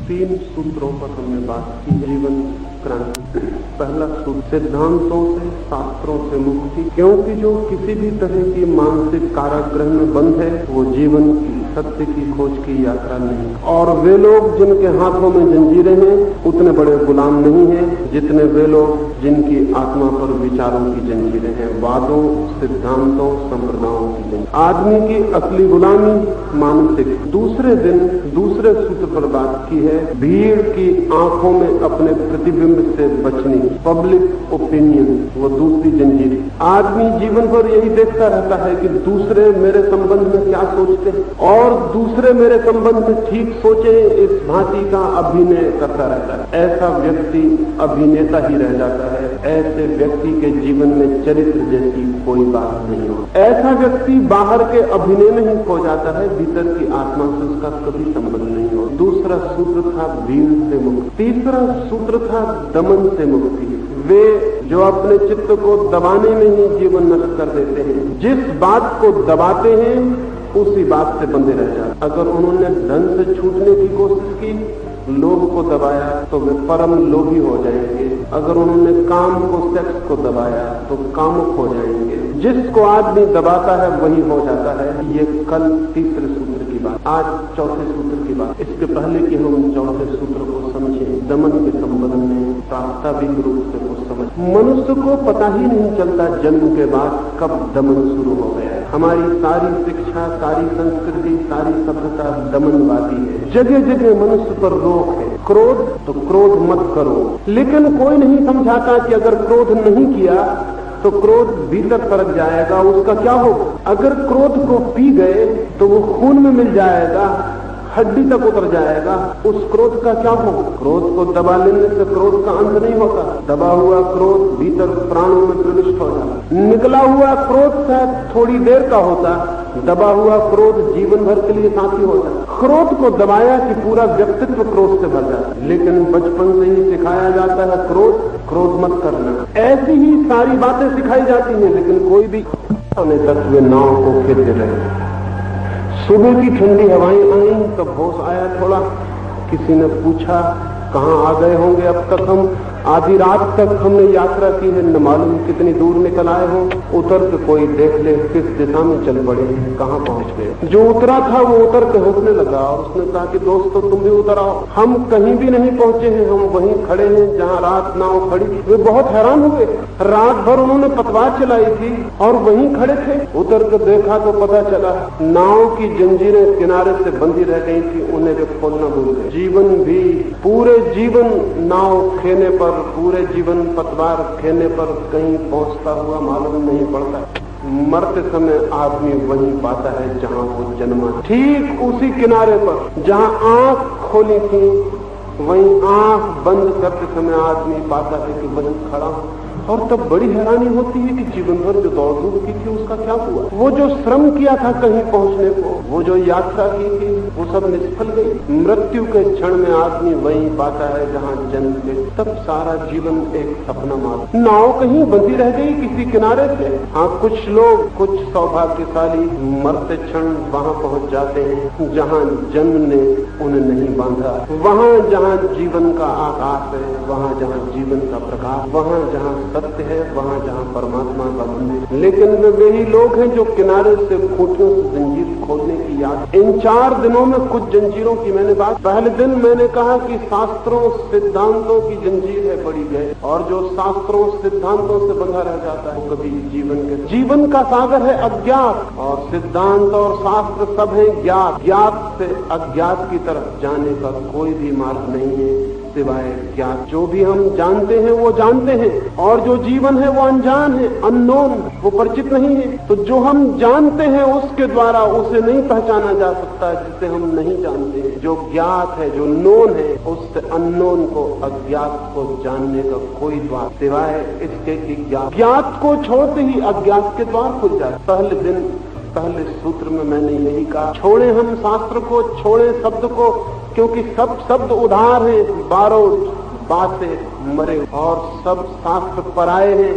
3 सूत्रों पर हमने बात की। जीवन क्रांति। पहला सूत्र, सिद्धांतों से, शास्त्रों से मुक्ति। क्योंकि जो किसी भी तरह की मानसिक कारागृह में बंद है वो जीवन की, सत्य की खोज की यात्रा नहीं। और वे लोग जिनके हाथों में जंजीरें हैं उतने बड़े गुलाम नहीं हैं जितने वे लोग जिनकी आत्मा पर विचारों की जंजीरें हैं, वादों, सिद्धांतों, संप्रदायों की जंजीरें। आदमी की असली गुलामी मानसिक। दूसरे दिन दूसरे सूत्र पर बात की है, भीड़ की आंखों में अपने प्रतिबिंब से बचने, पब्लिक ओपिनियन, वो दूसरी जंजीर। आदमी जीवन भर यही देखता रहता है कि दूसरे मेरे संबंध में क्या सोचते हैं और दूसरे मेरे संबंध में ठीक सोचे, इस भांति का अभिनय करता रहता है। ऐसा व्यक्ति अभिनेता ही रह जाता है। ऐसे व्यक्ति के जीवन में चरित्र जैसी कोई बात नहीं हो। ऐसा व्यक्ति बाहर के अभिनय में ही खो जाता है, भीतर की आत्मा से उसका कभी संबंध नहीं हो। दूसरा सूत्र था भीड़ से मुक्ति। तीसरा सूत्र था दमन से मुक्ति। वे जो अपने चित्त को दबाने में ही जीवन नष्ट कर देते हैं, जिस बात को दबाते हैं उसी बात से बंधे रह जाते। अगर उन्होंने धन से छूटने की कोशिश की, लोभ को दबाया तो वे परम लोभी हो जाएंगे। अगर उन्होंने काम को, सेक्स को दबाया तो कामुक हो जाएंगे। जिसको आदमी दबाता है वही हो जाता है। ये कल तीसरे सूत्र की बात, आज चौथे सूत्र की बात। इसके पहले कि हम चौथे सूत्र को समझें, दमन के संबंध में वास्तविक रूप से कुछ समझ। मनुष्य को पता ही नहीं चलता जन्म के बाद कब दमन शुरू हो गया है। हमारी सारी शिक्षा, सारी संस्कृति, सारी सभ्यता दमनवादी है। जगह जगह मनुष्य पर रोक है। क्रोध तो क्रोध मत करो, लेकिन कोई नहीं समझाता कि अगर क्रोध नहीं किया तो क्रोध भीतर तरक जाएगा, उसका क्या होगा। अगर क्रोध को पी गए तो वो खून में मिल जाएगा, हड्डी तक उतर जाएगा, उस क्रोध का क्या होगा। क्रोध को दबा लेने से क्रोध का अंत नहीं होता। दबा हुआ क्रोध भीतर प्राणों में प्रविष्ट हो जाता। निकला हुआ क्रोध शायद थोड़ी देर का होता, दबा हुआ क्रोध जीवन भर के लिए साथी होता। क्रोध को दबाया कि पूरा व्यक्तित्व क्रोध से भर जाता। लेकिन बचपन से ही सिखाया जाता है क्रोध मत करना। ऐसी ही सारी बातें सिखाई जाती हैं, लेकिन कोई भी तत्व नाव को खेलते रहे। सुबह की ठंडी हवाएं आई तब होश आया थोड़ा। किसी ने पूछा कहाँ आ गए होंगे अब तक हम। आधी रात तक हमने यात्रा की है, न मालूम कितनी दूर निकल आए हो। उतर के कोई देख ले किस दिशा में चल पड़े, कहाँ पहुंच गए। जो उतरा था वो उतर के हंसने लगा और उसने कहा कि दोस्तों तुम भी उतर आओ, हम कहीं भी नहीं पहुंचे हैं, हम वहीं खड़े हैं जहाँ रात नाव खड़ी। वे बहुत हैरान हुए। रात भर उन्होंने पतवार चलाई थी और वहीं खड़े थे। उतर के देखा तो पता चला नाव की जंजीरें किनारे से बंधी रह गई थी, उन्हें वे खोलना भूल गए। जीवन भी, पूरे जीवन नाव खेने पर, पूरे जीवन पतवार खेने पर कहीं पहुंचता हुआ मालूम नहीं पड़ता। मरते समय आदमी वहीं पाता है जहां वो जन्मा, ठीक उसी किनारे पर जहां आंख खोली थी वहीं आंख बंद करते समय आदमी पाता है कि वहीं खड़ा। और तब बड़ी हैरानी होती है कि जीवन भर जो दौड़ धूप की थी उसका क्या हुआ। वो जो श्रम किया था कहीं पहुंचने को, वो जो यात्रा की थी, वो सब निष्फल गई। मृत्यु के क्षण में आदमी वहीं पाता है जहां जन्म के। तब सारा जीवन एक सपना मात्र। नाव कहीं बंधी रह गई किसी किनारे से। हाँ, कुछ लोग, कुछ सौभाग्यशाली मरते क्षण वहां पहुंच जाते हैं जहां जन्म ने उन्हें नहीं बांधा, वहां जहां जीवन का आकाश है, वहां जहां जीवन का प्रकाश, वहां जहां सत्य है, वहां जहां परमात्मा का बंधन। लेकिन वे वही लोग हैं जो किनारे से खूंटियों से जंजीर खोलने की याद। इन 4 दिनों में कुछ जंजीरों की मैंने बात। पहले दिन मैंने कहा कि शास्त्रों सिद्धांतों की जंजीर है बड़ी गहरी, और जो शास्त्रों सिद्धांतों से बंधा रह जाता है कभी जीवन का सागर है अज्ञात, और सिद्धांत और शास्त्र सब है ज्ञात। ज्ञात से अज्ञात की तरफ जाने का कोई भी मार्ग नहीं है सिवाय ज्ञात। जो भी हम जानते हैं वो जानते हैं, और जो जीवन है वो अनजान है, अननोन, वो परिचित नहीं है। तो जो हम जानते हैं उसके द्वारा उसे नहीं पहचाना जा सकता जिसे हम नहीं जानते हैं। जो ज्ञात है, जो नोन है, उससे अननोन को, अज्ञात को जानने का कोई द्वार सिवाय इसके कि ज्ञात को छोड़ते ही अज्ञात के द्वार खुल जाए। पहले सूत्र में मैंने यही कहा, छोड़े हम शास्त्र को, छोड़े शब्द को, क्योंकि सब शब्द उधार हैं, बारोड, बासे, मरे, और सब शास्त्र पराये हैं।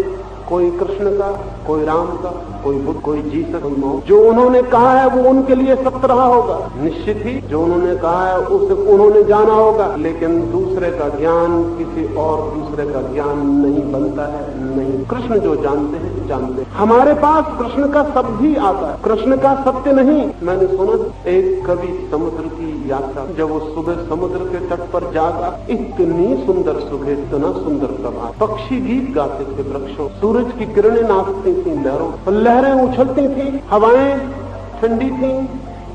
कोई कृष्ण का, कोई राम का, कोई बुद्ध, कोई जीसस, कोई मोह। जो उन्होंने कहा है वो उनके लिए सत्य रहा होगा, निश्चित ही जो उन्होंने कहा है उसे उन्होंने जाना होगा, लेकिन दूसरे का ज्ञान किसी और दूसरे का ज्ञान नहीं बनता है। नहीं, कृष्ण जो जानते हैं जानते हैं। हमारे पास कृष्ण का शब्द ही आता है, कृष्ण का सत्य नहीं। मैंने सुना एक कवि समुद्र की यात्रा, जब वो सुबह समुद्र के तट पर जागा, इतनी सुंदर सुबह, इतना सुंदर प्रभात, पक्षी गीत गाते थे वृक्षों, सूरज की किरणें नाचती थी लहरों, लहरें उछलती थी, हवाएं ठंडी थी,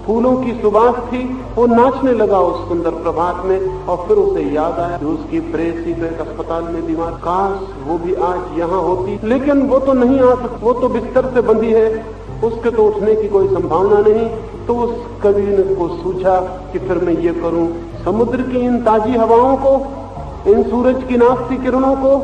फूलों की सुबास थी। वो नाचने लगा उस सुंदर प्रभात में, और फिर उसे याद आया कि उसकी प्रेयसी तो एक अस्पताल में बीमार, काश वो भी आज यहाँ होती, लेकिन वो तो नहीं आ सकती, वो तो बिस्तर से बंधी है, उसके तो उठने की कोई संभावना नहीं। तो उस कवि ने को सूझा कि फिर मैं ये करूं, समुद्र की इन ताजी हवाओं को, इन सूरज की नाचती किरणों को,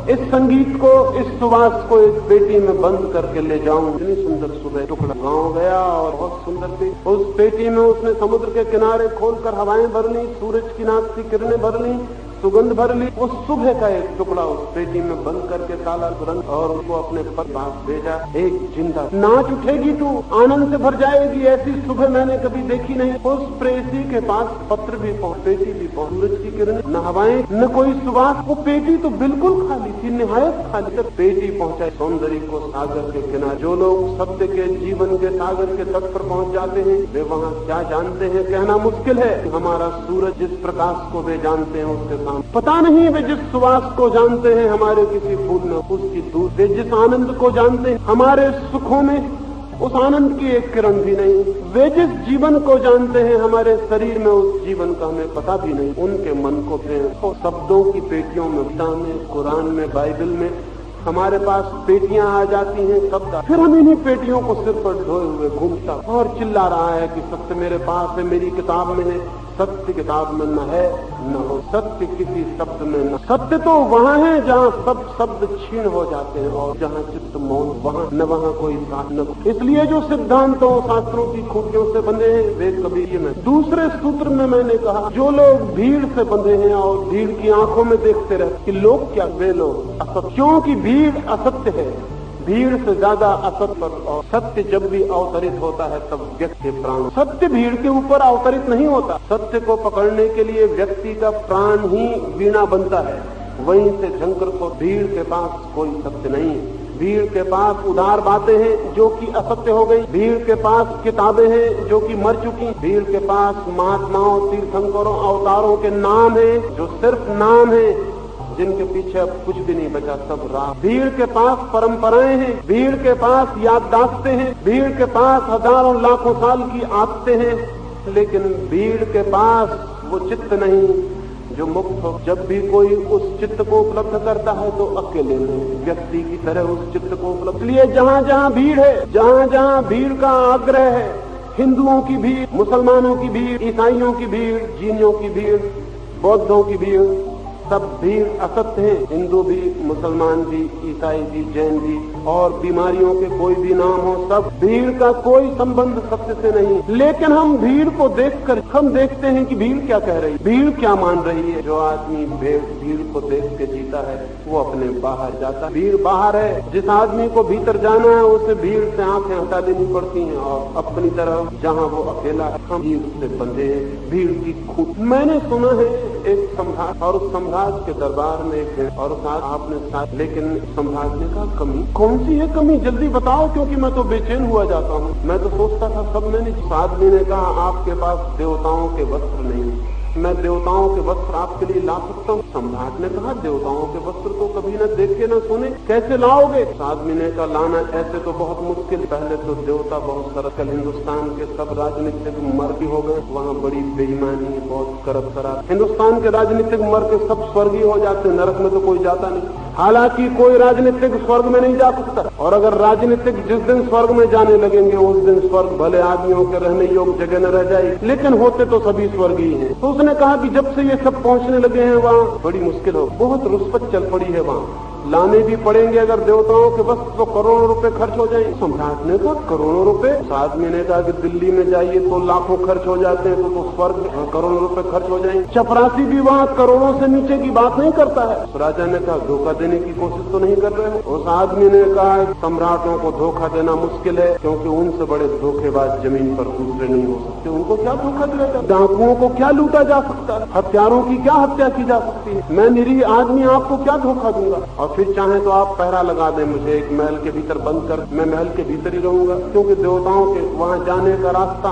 इस संगीत को, इस सुवास को एक पेटी में बंद करके ले जाऊं। इतनी सुंदर सुबह, टुकड़ा गांव गया और बहुत सुंदर थी। उस पेटी में उसने समुद्र के किनारे खोलकर हवाएं भर ली, सूरज की नाचती किरणें भर ली, सुगंध भर ली। उस सुबह का एक टुकड़ा उस पेटी में बंद करके ताला तुरंत, और उसको अपने पास भेजा। एक जिंदा, नाच उठेगी तू, आनंद से भर जाएगी, ऐसी सुबह मैंने कभी देखी नहीं। उस प्रेयसी के पास पत्र भी पहुंच, पेटी भी पहुंच, सूरज की किरणें, न हवाएं, न कोई सुबास। वो पेटी तो बिल्कुल खाली थी, निहायत खाली। तक पेटी पहुंचाई सौंदर्य को सागर के किनारे। जो लोग सत्य के जीवन के सागर के तट पर पहुंच जाते हैं, वे वहाँ क्या जानते हैं कहना मुश्किल है। हमारा सूरज जिस प्रकाश को वे जानते हैं उसके सामने पता नहीं, वे जिस सुवास को जानते हैं हमारे किसी फूल में, उसकी दूर, वे जिस आनंद को जानते हैं हमारे सुखों में, उस आनंद की एक किरण भी नहीं। वे जिस जीवन को जानते हैं हमारे शरीर में, उस जीवन का हमें पता भी नहीं। उनके मन को प्रेम, तो शब्दों की पेटियों में, गीता में, कुरान में, बाइबल में हमारे पास पेटियां आ जाती हैं शब्द, फिर हम इन्हीं पेटियों को सिर पर ढोए हुए घूमता और चिल्ला रहा है कि सत्य मेरे पास है, मेरी किताब में है। सत्य किताब में न है न हो, सत्य किसी शब्द में न। सत्य तो वहाँ है जहाँ सब शब्द क्षीण हो जाते हैं, और जहाँ चित्त मौन, वहाँ न वहाँ कोई बात न। इसलिए जो सिद्धांतों शास्त्रों की खूबियों से बंधे हैं वे कभी ये नहीं। दूसरे सूत्र में मैंने कहा, जो लोग भीड़ से बंधे हैं और भीड़ की आंखों में देखते रहते कि लोग क्या, वे लोग असत्य, क्योंकि भीड़ असत्य है, भीड़ से ज्यादा असत्य पर। और सत्य जब भी अवतरित होता है तब व्यक्ति प्राण, सत्य भीड़ के ऊपर अवतरित नहीं होता। सत्य को पकड़ने के लिए व्यक्ति का प्राण ही वीणा बनता है, वहीं से झंकर को। भीड़ के पास कोई सत्य नहीं है, भीड़ के पास उदार बातें हैं जो कि असत्य हो गई, भीड़ के पास किताबें हैं जो कि मर चुकी, भीड़ के पास महात्माओं, तीर्थंकरों, अवतारों के नाम हैं जो सिर्फ नाम हैं, जिनके पीछे अब कुछ भी नहीं बचा, सब राह। भीड़ के पास परंपराएं हैं, भीड़ के पास याददाश्तें हैं, भीड़ के पास हजारों लाखों साल की आदतें हैं, लेकिन भीड़ के पास वो चित्त नहीं जो मुक्त हो। जब भी कोई उस चित्त को उपलब्ध करता है तो अकेले में व्यक्ति की तरह उस चित्त को उपलब्ध। इसलिए जहाँ जहाँ भीड़ है, जहाँ जहाँ भीड़ का आग्रह है, हिंदुओं की भीड़, मुसलमानों की भीड़, ईसाइयों की भीड़, जीनियों की भीड़, बौद्धों की भीड़, सब भीड़ असत्य है। हिंदू भी, मुसलमान भी, ईसाई भी, जैन भी, और बीमारियों के कोई भी नाम हो, सब भीड़ का कोई संबंध सत्य से नहीं। लेकिन हम भीड़ को देखकर हम देखते हैं कि भीड़ क्या कह रही है, भीड़ क्या मान रही है। जो आदमी भीड़ को देख के जीता है वो अपने बाहर जाता है। भीड़ बाहर है, जिस आदमी को भीतर जाना है उसे भीड़ से आंखें हटा देनी पड़ती हैं और अपनी तरफ जहाँ वो अकेला है, हम भीड़ से बंधे हैं, भीड़ की खूब। मैंने सुना है एक सम्राट, और उस सम्राट के दरबार में एक, और आपने साथ, लेकिन सम्राट ने कहा कमी कौन सी है, कमी जल्दी बताओ, क्योंकि मैं तो बेचैन हुआ जाता हूँ। मैं तो सोचता था सब मैंने। आदमी ने कहा आपके पास देवताओं के वस्त्र नहीं, मैं देवताओं के वस्त्र आपके लिए ला सकता हूँ। सम्राट ने कहा देवताओं के वस्त्र तो कभी न देखे न सुने, कैसे लाओगे। आदमी ने कहा लाना ऐसे तो बहुत मुश्किल, पहले तो देवता बहुत सरल, हिंदुस्तान के सब राजनीतिक मर्दी हो गए, वहाँ बड़ी बेईमानी, बहुत करब शराब। हिंदुस्तान के राजनीतिक मर के सब स्वर्गीय हो जाते, नरक में तो कोई जाता नहीं। हालांकि कोई राजनीतिक स्वर्ग में नहीं जा सकता, और अगर राजनीतिक जिस दिन स्वर्ग में जाने लगेंगे उस दिन स्वर्ग भले आदमियों के रहने योग्य जगह न रह जाएगी, लेकिन होते तो सभी स्वर्गीय हैं। तो उसने कहा कि जब से ये सब पहुंचने लगे हैं वहाँ बड़ी मुश्किल हो, बहुत रुष्पत चल पड़ी है वहाँ। लाने भी पड़ेंगे अगर देवताओं के वस्त्र तो करोड़ों रुपए खर्च हो जाएंगे। सम्राट ने कहा करोड़ों रुपए? उस आदमी ने कहा कि दिल्ली में जाइए तो लाखों खर्च हो जाते हैं, तो स्वर्ग करोड़ों रुपए खर्च हो जाएंगे। चपरासी भी वहाँ करोड़ों से नीचे की बात नहीं करता है। उस राजा ने कहा धोखा देने की कोशिश तो नहीं कर रहे हो? उस आदमी ने कहा सम्राटों को धोखा देना मुश्किल है, क्योंकि उनसे बड़े धोखेबाज जमीन पर दूसरे नहीं हो सकते। उनको क्या धोखा दिया जाए? डाकुओं को क्या लूटा जा सकता है? हत्यारों की क्या हत्या की जा सकती है? मैं निरीह आदमी आपको क्या धोखा दूंगा? और फिर चाहे तो आप पहरा लगा दें मुझे एक महल के भीतर बंद कर, मैं महल के भीतर ही रहूंगा, क्योंकि देवताओं के वहां जाने का रास्ता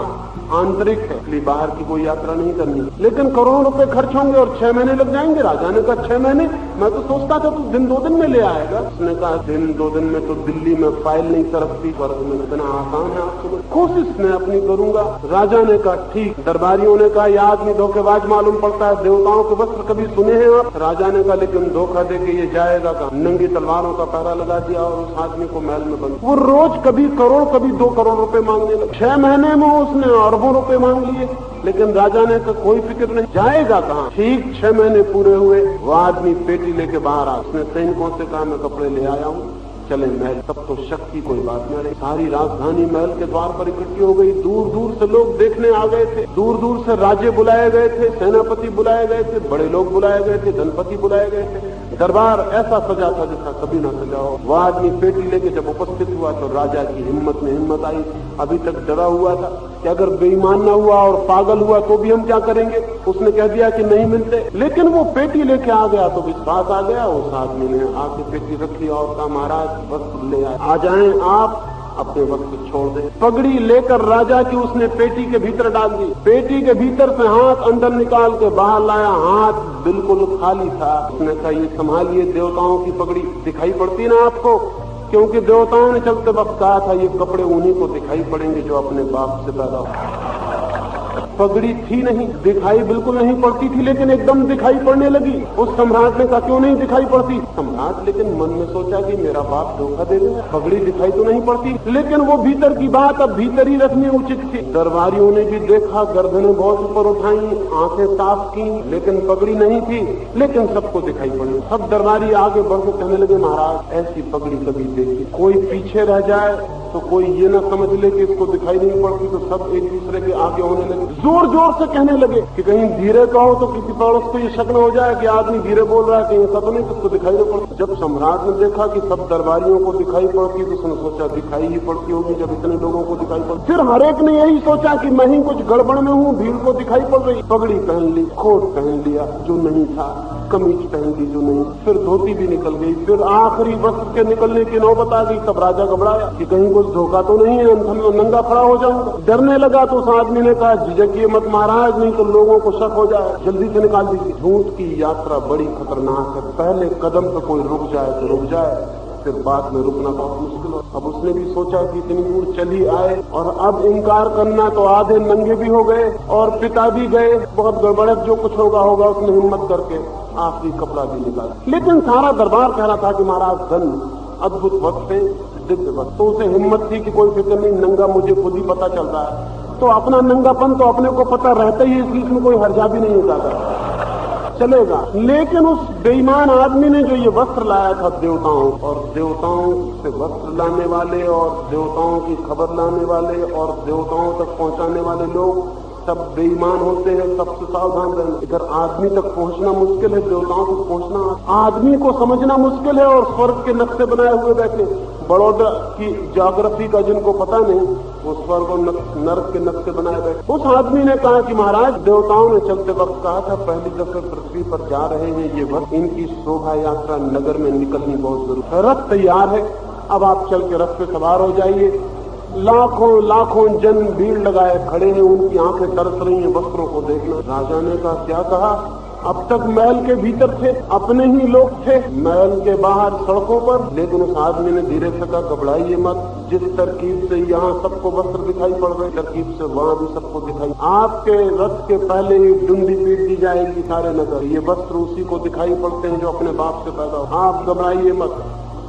आंतरिक है, इसलिए बाहर की कोई यात्रा नहीं करनी। लेकिन करोड़ों रुपए खर्च होंगे और 6 महीने लग जाएंगे। राजा ने कहा 6 महीने? मैं तो सोचता था तू दिन 2 दिन में ले आएगा। उसने कहा दिन 2 दिन में तो दिल्ली में फाइल नहीं सरकती, स्वर्ग में इतना आसान है आपको? कोशिश मैं अपनी करूंगा। राजा ने कहा ठीक। दरबारियों ने कहा यह आदमी धोखेबाज मालूम पड़ता है, देवताओं के वस्त्र कभी सुने हैं आप? राजा ने कहा लेकिन धोखा दे के ये जाएगा कहाँ? नंगी तलवारों का पहरा लगा दिया और उस आदमी को महल में बंद। वो रोज कभी करोड़ कभी 2 करोड़ रुपए मांगने लगे। 6 महीने में उसने अरबों रुपए मांग लिए, लेकिन राजा ने तो कोई फिक्र नहीं, जाएगा कहाँ? ठीक 6 महीने पूरे हुए, वो आदमी पेटी लेके बाहर आ। उसने सैनिकों से कहा मैं कपड़े ले आया हूँ, चले महल। तब तो शक की कोई बात न रही। सारी राजधानी महल के द्वार पर इकट्ठी हो गई। दूर दूर से लोग देखने आ गए थे, दूर दूर से राजे बुलाए गए थे, सेनापति बुलाए गए थे, बड़े लोग बुलाए गए थे, धनपति बुलाए गए थे। दरबार ऐसा सजा था जैसा कभी ना सजा हो। वह आदमी पेटी लेके जब उपस्थित हुआ तो राजा की हिम्मत में हिम्मत आई। अभी तक डरा हुआ था कि अगर बेईमान ना हुआ और पागल हुआ तो भी हम क्या करेंगे। उसने कह दिया कि नहीं मिलते, लेकिन वो पेटी लेके आ गया तो विश्वास आ गया। उस आदमी ने आके पेटी रखी और कहा महाराज वस्त्र ले आए, आ जाएं आप, अपने वस्त्र छोड़ दें। पगड़ी लेकर राजा की उसने पेटी के भीतर डाल दी। पेटी के भीतर से हाथ अंदर निकाल के बाहर लाया, हाथ बिल्कुल खाली था। उसने कहा ये संभालिए, देवताओं की पगड़ी दिखाई पड़ती ना आपको? क्योंकि देवताओं ने चलते वक्त कहा था ये कपड़े उन्हीं को दिखाई पड़ेंगे जो अपने बाप से पैदा हो। पगड़ी थी नहीं, दिखाई बिल्कुल नहीं पड़ती थी, लेकिन एकदम दिखाई पड़ने लगी। उस सम्राट ने कहा क्यों नहीं दिखाई पड़ती? सम्राट लेकिन मन में सोचा कि मेरा बाप धोखा दे देगा, पगड़ी दिखाई तो नहीं पड़ती। लेकिन वो भीतर की बात अब भीतर ही रखनी उचित थी। दरबारियों ने भी देखा, गर्दनें बहुत ऊपर उठाई, आंखें साफ की, लेकिन पगड़ी नहीं थी। लेकिन सबको दिखाई पड़ी। सब दरबारी आगे बढ़ के कहने लगे महाराज ऐसी पगड़ी कभी देखी। कोई पीछे रह जाए तो कोई ये ना समझ ले कि इसको दिखाई नहीं पड़ती, तो सब एक दूसरे के आगे होने लगे। जोर जोर से कहने लगे कि कहीं धीरे कहो तो किसी पड़ोस को ये शक न हो जाए कि आदमी धीरे बोल रहा है, कहीं ऐसा तो नहीं किसको दिखाई नहीं पड़ती। जब सम्राट ने देखा कि सब दरबारियों को दिखाई पड़ती तो उसने सोचा दिखाई ही पड़ती होगी जब इतने लोगों को दिखाई पड़ती। फिर हर एक ने यही सोचा कि मैं ही कुछ गड़बड़ में हूँ, भीड़ को दिखाई पड़ रही। पगड़ी पहन ली, कोट पहन लिया जो नहीं था, कमीज पहन ली जो नहीं, फिर धोती भी निकल गई, फिर आखिरी वस्त्र के निकलने की नौबत आ गई। तब राजा घबराया कि कहीं कुछ धोखा तो नहीं है, नंगा खड़ा हो जाऊंगा। डरने लगा तो उस आदमी ने कहा झिझकिए मत महाराज, नहीं तो लोगों को शक हो जाए, जल्दी से निकाल दीजिए। झूठ की यात्रा बड़ी खतरनाक है, पहले कदम पे कोई रुक जाए तो रुक जाए, फिर बाद में रुकना बहुत मुश्किल हो। अब उसने भी सोचा कि इतनी दूर चली आए और अब इनकार करना तो आधे नंगे भी हो गए और पिता भी गए, बहुत गड़बड़, जो कुछ होगा होगा। उसने हिम्मत करके आखिरी कपड़ा भी निकाला। लेकिन सारा दरबार कह रहा था कि महाराज धन, अद्भुत वक्त है, दिव्य वक्त। तो उसे हिम्मत थी कि कोई फिक्र नहीं, नंगा मुझे खुद ही पता चल रहा है, तो अपना नंगापन तो अपने को पता रहता ही, इसलिए इसमें कोई हर्जा भी नहीं होता चलेगा। लेकिन उस बेईमान आदमी ने जो ये वस्त्र लाया था देवताओं, और देवताओं से वस्त्र लाने वाले और देवताओं की खबर लाने वाले और देवताओं तक पहुंचाने वाले लोग सब बेईमान होते हैं, सबसे सावधान रहना। इधर आदमी तक पहुंचना मुश्किल है, देवताओं तक पहुंचना, आदमी को समझना मुश्किल है। और स्वर्ग के नक्शे बनाए हुए बैठे, बड़ौदा की ज्योग्राफी का जिनको पता नहीं, वो स्वर्ग और नर्क के नक्शे बनाए बैठे। उस आदमी ने कहा कि महाराज देवताओं ने चलते वक्त कहा था पहली दफे पृथ्वी पर जा रहे हैं ये वक्त, इनकी शोभा यात्रा नगर में निकलनी बहुत जरूरी है। रथ तैयार है, अब आप चल के रथ पे सवार हो जाइए। लाखों लाखों जन भीड़ लगाए खड़े हैं, उनकी आंखें तरस रही हैं वस्त्रों को देखना। राजा ने कहा क्या कहा? अब तक महल के भीतर थे, अपने ही लोग थे, महल के बाहर सड़कों पर। लेकिन उस आदमी ने धीरे से कहा घबराइए मत, जिस तरकीब से यहाँ सबको वस्त्र दिखाई पड़ रहे, तरकीब से वहाँ भी सबको दिखाई। आपके रथ के पहले ही डुंडी पीट दी जाएगी सारे नगर, ये वस्त्र उसी को दिखाई पड़ते हैं जो अपने बाप से पैदा हो। आप घबराइए मत,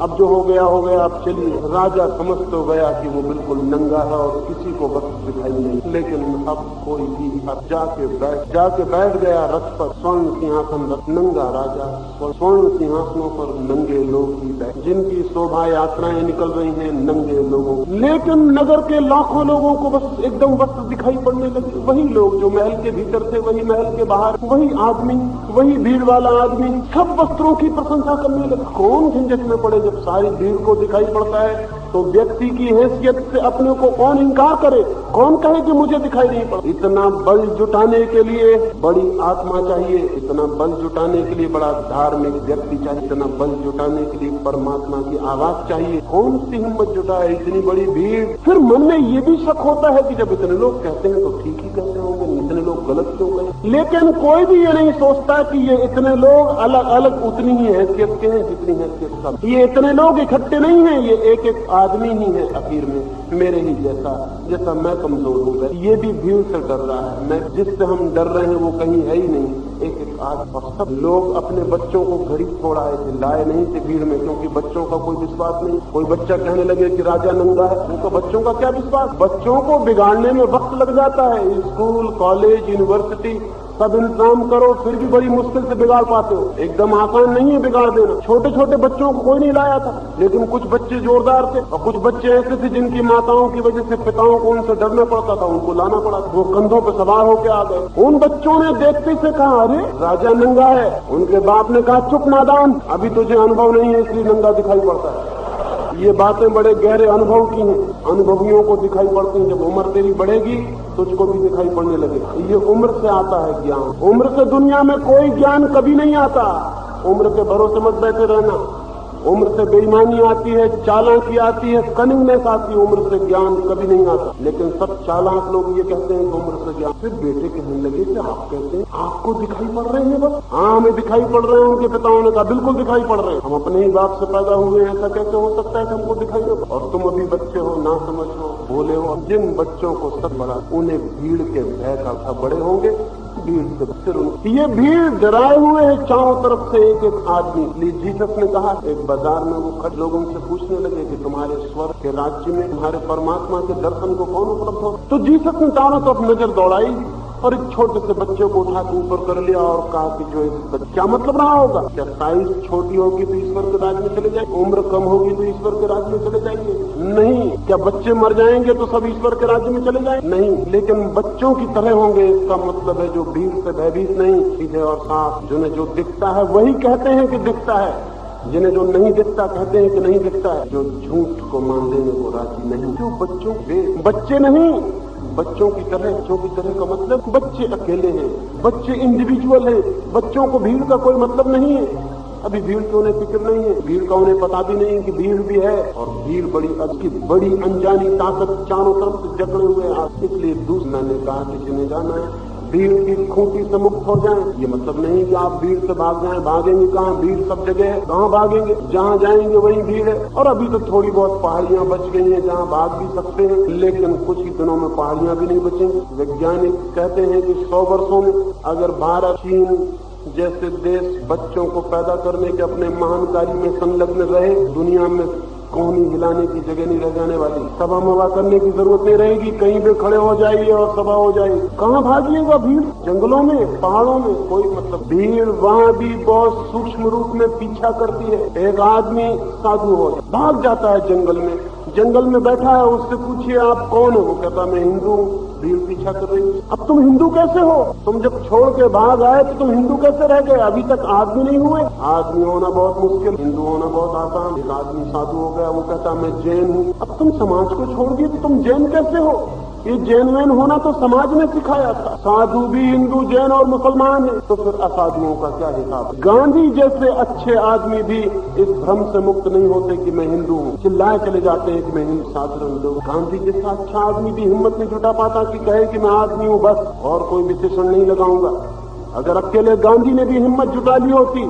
अब जो हो गया अब चलिए। राजा समझ तो गया कि वो बिल्कुल नंगा है और किसी को वस्त्र दिखाई नहीं, लेकिन अब कोई भी अब जाके बैठ गया रथ पर। स्वर्ण सिंहासन रथ, नंगा राजा, स्वर्ण सिंहासनों पर नंगे लोग ही बैठे, जिनकी शोभा यात्राएं निकल रही हैं नंगे लोगों। लेकिन नगर के लाखों लोगों को बस एकदम वस्त्र दिखाई पड़ने लगे। वही लोग जो महल के भीतर थे, वही महल के बाहर, वही आदमी, वही भीड़ वाला आदमी, सब वस्त्रों की प्रशंसा करने लगे। कौन झंझट में पड़े जब सारी भीड़ को दिखाई पड़ता है, तो व्यक्ति की हैसियत से अपने को कौन इनकार करे, कौन कहे कि मुझे दिखाई नहीं पड़ता। इतना बल जुटाने के लिए बड़ी आत्मा चाहिए, इतना बल जुटाने के लिए बड़ा धार्मिक व्यक्ति चाहिए, इतना बल जुटाने के लिए परमात्मा की आवाज चाहिए। कौन सी हिम्मत जुटाए इतनी बड़ी भीड़। फिर मन में ये भी शक होता है कि जब इतने लोग कहते हैं तो ठीक ही कहते होंगे, इतने लोग गलत क्यों कहें। लेकिन कोई भी ये नहीं सोचता कि ये इतने लोग अलग अलग उतनी ही हैसियत के हैं जितनी हैसियत सब। ये इतने लोग इकट्ठे नहीं है, ये एक एक आदमी ही है आखिर में, मेरे ही जैसा मैं कमजोर हूँ। ये भी भीड़ से डर रहा है, मैं जिससे हम डर रहे हैं वो कहीं है ही नहीं, एक एक आदमी। और सब लोग अपने बच्चों को घर ही छोड़ आए थे, लाए नहीं थे भीड़ में, क्योंकि बच्चों का कोई विश्वास नहीं। कोई बच्चा कहने लगे कि राजा नंगा है, उनका बच्चों का क्या विश्वास। बच्चों को बिगाड़ने में वक्त लग जाता है। स्कूल, कॉलेज, यूनिवर्सिटी सब इंतजाम करो, फिर भी बड़ी मुश्किल से बिगाड़ पाते हो। एकदम आसान नहीं है बिगाड़ देना। छोटे छोटे बच्चों को कोई नहीं लाया था, लेकिन कुछ बच्चे जोरदार थे और कुछ बच्चे ऐसे थे जिनकी माताओं की वजह से पिताओं को उनसे डरना पड़ता था, उनको लाना पड़ा। वो कंधों पर सवार होकर आ गए। उन बच्चों ने देखते से कहा, अरे राजा नंगा है। उनके बाप ने कहा, चुप नादान, अभी तुझे अनुभव नहीं है इसलिए नंगा दिखाई पड़ता है। ये बातें बड़े गहरे अनुभव की हैं, अनुभवियों को दिखाई पड़ती हैं। जब उम्र तेरी बढ़ेगी तुझको भी दिखाई पड़ने लगेगा। ये उम्र से आता है ज्ञान। उम्र से दुनिया में कोई ज्ञान कभी नहीं आता। उम्र के भरोसे मत बैठे रहना। उम्र से बेईमानी आती है, चालाकी आती है, कनिंगनेस आती है। उम्र से ज्ञान कभी नहीं आता। लेकिन सब चालाक लोग ये कहते हैं कि उम्र से ज्ञान। फिर बेटे कहने लगे कि आप कहते हैं आपको दिखाई पड़ रहे हैं बस। हाँ, हमें दिखाई पड़ रहे हैं। उनके पिताओं ने कहा, बिल्कुल दिखाई पड़ रहे हैं, हम अपने ही बाप से पैदा हुए हैं, ऐसा कैसे हो सकता है कि हमको दिखाई दो। और तुम अभी बच्चे हो, ना समझ हो, भोले हो। जिन बच्चों को सब बड़ा, उन्हें भीड़ के भय का बड़े होंगे। भीड़ से फिर ये भीड़ डराए हुए है चारों तरफ से एक एक आदमी। इसलिए जीसस ने कहा, एक बाजार में वो खड़े लोग उनसे पूछने लगे कि तुम्हारे स्वर्ग के राज्य में तुम्हारे परमात्मा के दर्शन को कौन उपलब्ध हो। तो जीसस ने चारों तरफ नजर दौड़ाई और एक छोटे से बच्चे को उठा के ऊपर कर लिया और कहा कि जो क्या मतलब रहा होगा, क्या साइज छोटी होगी तो ईश्वर के राज्य में चले जाए, उम्र कम होगी तो ईश्वर के राज्य में चले जाएंगे? नहीं। क्या बच्चे मर जाएंगे तो सब ईश्वर के राज्य में चले जाए? नहीं। लेकिन बच्चों की तरह होंगे, इसका मतलब है जो भीड़ से भयभीत नहीं, सीधे और साफ। जिन्हें जो दिखता है वही कहते हैं कि दिखता है, जिन्हें जो नहीं दिखता कहते हैं कि नहीं दिखता है। जो झूठ को मान लेने को राजी नहीं। जो बच्चे नहीं, बच्चों की तरह का मतलब बच्चे अकेले हैं, बच्चे इंडिविजुअल हैं। बच्चों को भीड़ का कोई मतलब नहीं है। अभी भीड़ की उन्हें फिक्र नहीं है, भीड़ का उन्हें पता भी नहीं कि भीड़ भी है। और भीड़ बड़ी अनजानी ताकत चारों तरफ से जकड़े हुए हैं। इसलिए दूसरा ने कहा कि जिन्हें जाना है भीड़ की खूंटी से मुक्त हो जाएं। ये मतलब नहीं कि आप भीड़ से भाग जाएं। भागेंगे कहाँ? भीड़ सब जगह है, कहाँ भागेंगे? जहाँ जाएंगे वहीं भीड़ है। और अभी तो थोड़ी बहुत पहाड़ियां बच गई हैं जहाँ भाग भी सकते हैं, लेकिन कुछ ही दिनों में पहाड़ियां भी नहीं बचेंगी। वैज्ञानिक कहते हैं कि 100 वर्षों में अगर भारत, चीन जैसे देश बच्चों को पैदा करने के अपने महान कार्य में संलग्न रहे, दुनिया में कोहनी हिलाने की जगह नहीं रह जाने वाली। सभा मवा करने की जरूरत नहीं रहेगी, कहीं पे खड़े हो जाइए और सभा हो जाएगी। कहाँ भागिएगा? भीड़ जंगलों में, पहाड़ों में, कोई मतलब। भीड़ वहाँ भी बहुत सूक्ष्म रूप में पीछा करती है। एक आदमी साधु हो भाग जाता है जंगल में बैठा है, उससे पूछिए आप कौन हो? वो कहता मैं हिंदू हूँ। भीड़ पीछा कर रही है। अब तुम हिंदू कैसे हो? तुम जब छोड़ के भाग आए तो तुम हिंदू कैसे रह गए? अभी तक आदमी नहीं हुए। आदमी होना बहुत मुश्किल, हिंदू होना बहुत आसान। एक आदमी साधु हो गया, वो कहता मैं जैन हूँ। अब तुम समाज को छोड़ दिए तो तुम जैन कैसे हो? ये जैन वैन होना तो समाज ने सिखाया था। साधु भी हिंदू, जैन और मुसलमान है, तो फिर असाधुओं का क्या हिसाब? गांधी जैसे अच्छे आदमी भी इस भ्रम से मुक्त नहीं होते कि मैं हिंदू हूँ, चिल्लाए चले जाते हैं कि मैं हिंदू। साधारण लोग, गांधी जैसा अच्छा आदमी भी हिम्मत नहीं जुटा पाता कि कहे कि मैं आदमी हूँ बस, और कोई विशेषण नहीं लगाऊंगा। अगर अकेले गांधी ने भी हिम्मत जुटा ली होती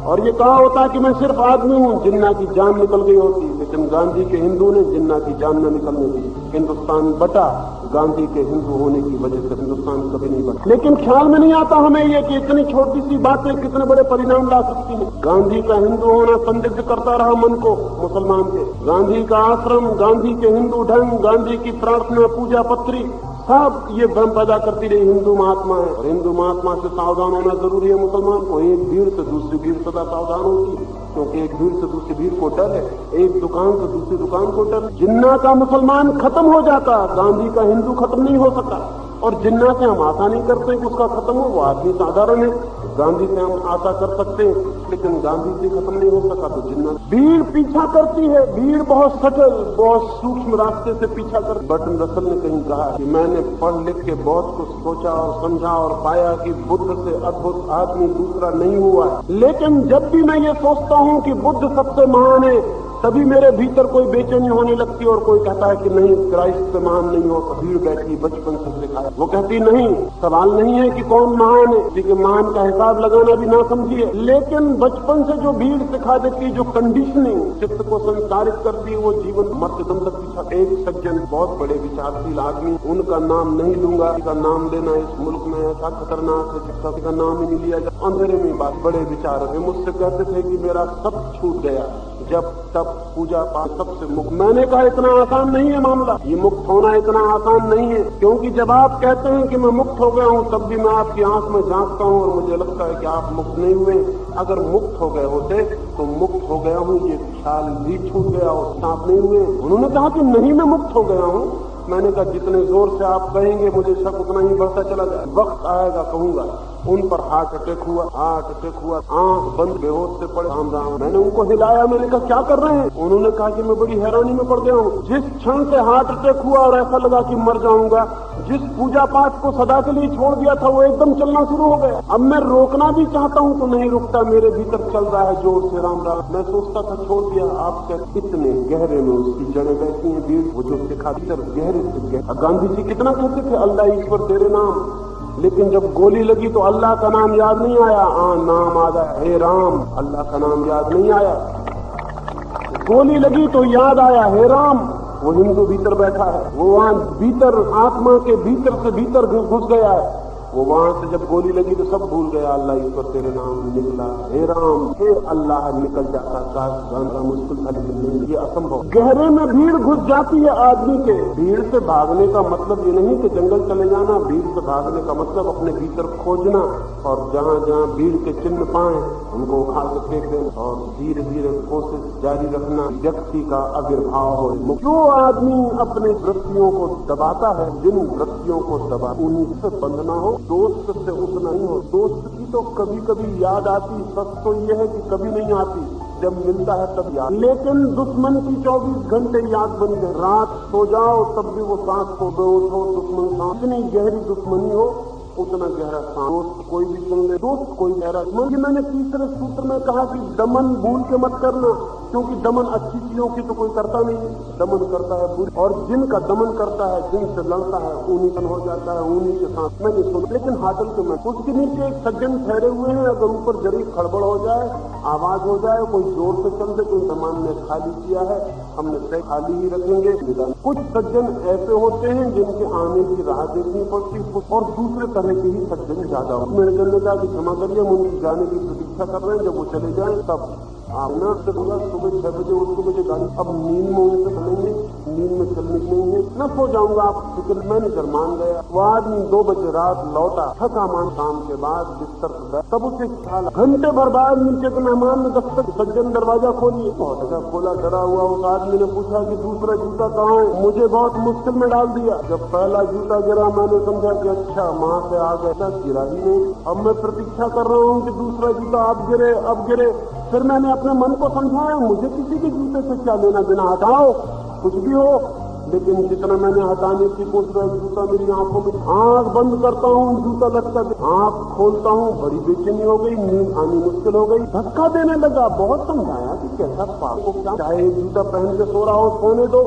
और ये कहा होता है कि मैं सिर्फ आदमी हूं, जिन्ना की जान निकल गई होती। लेकिन गांधी के हिंदू ने जिन्ना की जान न निकलने दी। हिंदुस्तान बटा गांधी के हिंदू होने की वजह से हिंदुस्तान कभी नहीं बना। लेकिन ख्याल में नहीं आता हमें ये कि इतनी छोटी सी बातें कितने बड़े परिणाम ला सकती हैं। गांधी का हिंदू होना संदिग्ध करता रहा मन को मुसलमान के। गांधी का आश्रम, गांधी के हिंदू ढंग, गांधी की प्रार्थना, पूजा पत्री, सब ये भ्रम पैदा करती रही हिंदू महात्मा है। और हिंदू महात्मा से सावधान होना जरूरी है मुसलमान को। एक भीड़ से दूसरी भीड़ सदा सावधान होती है, क्योंकि एक भीड़ से दूसरी भीड़ को डर है, एक दुकान से दूसरी दुकान को डर। जिन्ना का मुसलमान खत्म हो जाता, गांधी का हिंदू खत्म नहीं हो सका। और जिन्ना से हम आशा नहीं करते कि उसका खत्म हो, वो आदमी साधारण है। गांधी से हम आशा कर सकते हैं, लेकिन गांधी से खत्म नहीं हो सका। तो जिन्ना भीड़ पीछा करती है, भीड़ बहुत सटल, बहुत सूक्ष्म रास्ते से पीछा कर। बर्टन रसल ने कहीं कहा कि मैंने पढ़ लिख के बहुत कुछ सोचा और समझा और पाया कि बुद्ध से अद्भुत आदमी दूसरा नहीं हुआ है। लेकिन जब भी मैं ये सोचता हूँ कि बुद्ध सबसे महान है, तभी मेरे भीतर कोई बेचैनी होने लगती है और कोई कहता है कि नहीं, क्राइस्ट से महान नहीं होता। भीड़ बैठी बचपन से सिखाया। वो कहती नहीं, सवाल नहीं है कि कौन महान है, क्योंकि महान का हिसाब लगाना भी ना समझिए। लेकिन बचपन से जो भीड़ सिखा देती, जो कंडीशनिंग चित्त को संचारित करती है, वो जीवन मर्ददम तक पीछा। एक सज्जन, बहुत बड़े विचारशील आदमी, उनका नाम नहीं लूंगा, का नाम लेना इस मुल्क में ऐसा खतरनाक है जिसका का नाम ही नहीं लिया जाए। अंधेरे में बात, बड़े विचार है। मुझसे कहते थे कि मेरा सब छूट गया, जब तब पूजा पाठ सबसे मुक्त। मैंने कहा इतना आसान नहीं है मामला, ये मुक्त होना इतना आसान नहीं है। क्योंकि जब आप कहते हैं कि मैं मुक्त हो गया हूँ, तब भी मैं आपकी आंख में झांकता हूँ और मुझे लगता है कि आप मुक्त नहीं हुए। अगर मुक्त हो गए होते तो मुक्त हो गया हूँ ये ख्याल भी छूट गया हो, आप नहीं हुए। उन्होंने कहा कि नहीं, मैं मुक्त हो गया हूँ। मैंने कहा जितने जोर से आप कहेंगे मुझे शक उतना ही बढ़ता चला जाए। वक्त आएगा कहूंगा। उन पर हार्ट अटैक हुआ, आंख बंद बेहोश से पड़े। राम। मैंने उनको हिलाया, मैंने कहा क्या कर रहे हैं? उन्होंने कहा कि मैं बड़ी हैरानी में पड़ गया हूँ। जिस क्षण से हार्ट अटैक हुआ और ऐसा लगा कि मर जाऊंगा, जिस पूजा पाठ को सदा के लिए छोड़ दिया था, वो एकदम चलना शुरू हो गया। अब मैं रोकना भी चाहता हूँ तो नहीं रुकता, मेरे भीतर चल रहा है जोर से राम। मैं सोचता था छोड़ दिया, आप इतने गहरे में उसकी जड़ें बैठी हैं। भीड़ वो जो सिखा गहरे से गहरे। गांधी जी कितना कहते थे अल्लाह ईश्वर तेरे नाम, लेकिन जब गोली लगी तो अल्लाह का नाम याद नहीं आया। नाम आ गया हे राम, अल्लाह का नाम याद नहीं आया। गोली लगी तो याद आया हे राम। वो हिंदू भीतर बैठा है, वो वहां भीतर आत्मा के भीतर से भीतर घुस गया है। वो वहां से जब गोली लगी तो सब भूल गया। अल्लाह ईश्वर तेरे नाम निकला, हे राम, हे अल्लाह निकल जाता। गाना मुश्किल था लेकिन नहीं, ये असंभव। गहरे में भीड़ घुस जाती है आदमी के। भीड़ से भागने का मतलब ये नहीं कि जंगल चले जाना। भीड़ से भागने का मतलब अपने भीतर खोजना और जहाँ जहाँ भीड़ के चिन्ह पाए उनको उखाड़ के फेंक देना और धीरे धीरे कोशिश जारी रखना। व्यक्ति का आविर्भाव हो। जो आदमी अपने वृत्तियों को दबाता है, जिन वृत्तियों को दबा, उन्हीं से बंधना हो। दोस्त से उतना ही हो। दोस्त की तो कभी कभी याद आती, सच तो यह है कि कभी नहीं आती, जब मिलता है तब याद। लेकिन दुश्मन की 24 घंटे याद बन गए। रात सो जाओ तब भी वो सांस को उठो, दुश्मन सांस। इतनी गहरी दुश्मनी हो उतना गहरा सांस। दोस्त कोई भी सुन ले, दोस्त कोई गहरा। मैंने तीसरे सूत्र में कहा कि दमन भूल के मत करना, क्योंकि दमन अच्छी चीजों की तो कोई करता नहीं है, दमन करता है बुरी। और जिनका दमन करता है, जिनसे लड़ता है, उन्हीं का हो जाता है, उन्हीं के साथ। मैंने सुना, लेकिन हाटल के मैं उसके नीचे एक सज्जन ठहरे हुए हैं। अगर ऊपर जरी खड़बड़ हो जाए, आवाज हो जाए, कोई जोर से चल दे, कोई सामान ने खाली किया है, हमने तय खाली ही रखेंगे। कुछ सज्जन ऐसे होते हैं जिनके आने की राह देखनी पड़ती, और दूसरे तरह के ही सज्जन ज्यादा हो। मेरे जन ने कहा कि क्षमा करिए, हम उनकी जाने की प्रतीक्षा कर रहे हैं, जब वो चले जाए तब आना से बोला। सुबह 6 बजे उसको मुझे गाड़ी, अब नींद में उनसे चलेंगे, नींद में चलने की नहीं है, न सो जाऊंगा आप फिक्र। मैनेजर मान गया। वो आदमी 2 बजे रात लौटा, थका मान, काम के बाद बिस्तर पर। तब उसे ख्याल, घंटे भर बाद नीचे के मेहमान ने दस्तक, सज्जन दरवाजा खोलिए। बहुत अच्छा खोला, डरा हुआ उस आदमी ने पूछा कि दूसरा जूता कहाँ है? मुझे बहुत मुश्किल में डाल दिया। जब पहला जूता गिरा मैंने समझा कि अच्छा वहां से आ गया, गिरा ही नहीं। अब मैं प्रतीक्षा कर रहा हूँ कि दूसरा जूता अब गिरे, अब गिरे। फिर मैंने अपने मन को समझाया, मुझे किसी के जूते से क्या लेना देना, हटाओ कुछ भी हो। लेकिन जितना मैंने हटाने की कोशिश, जूता मेरी आंखों में, आंख बंद करता हूँ जूता लगता है, आंख खोलता हूँ बड़ी बेचैनी हो गई, नींद आनी मुश्किल हो गई, धक्का देने लगा। बहुत समझाया कि कैसा पाप को, क्या चाहे जूता पहन के सो रहा हो सोने दो,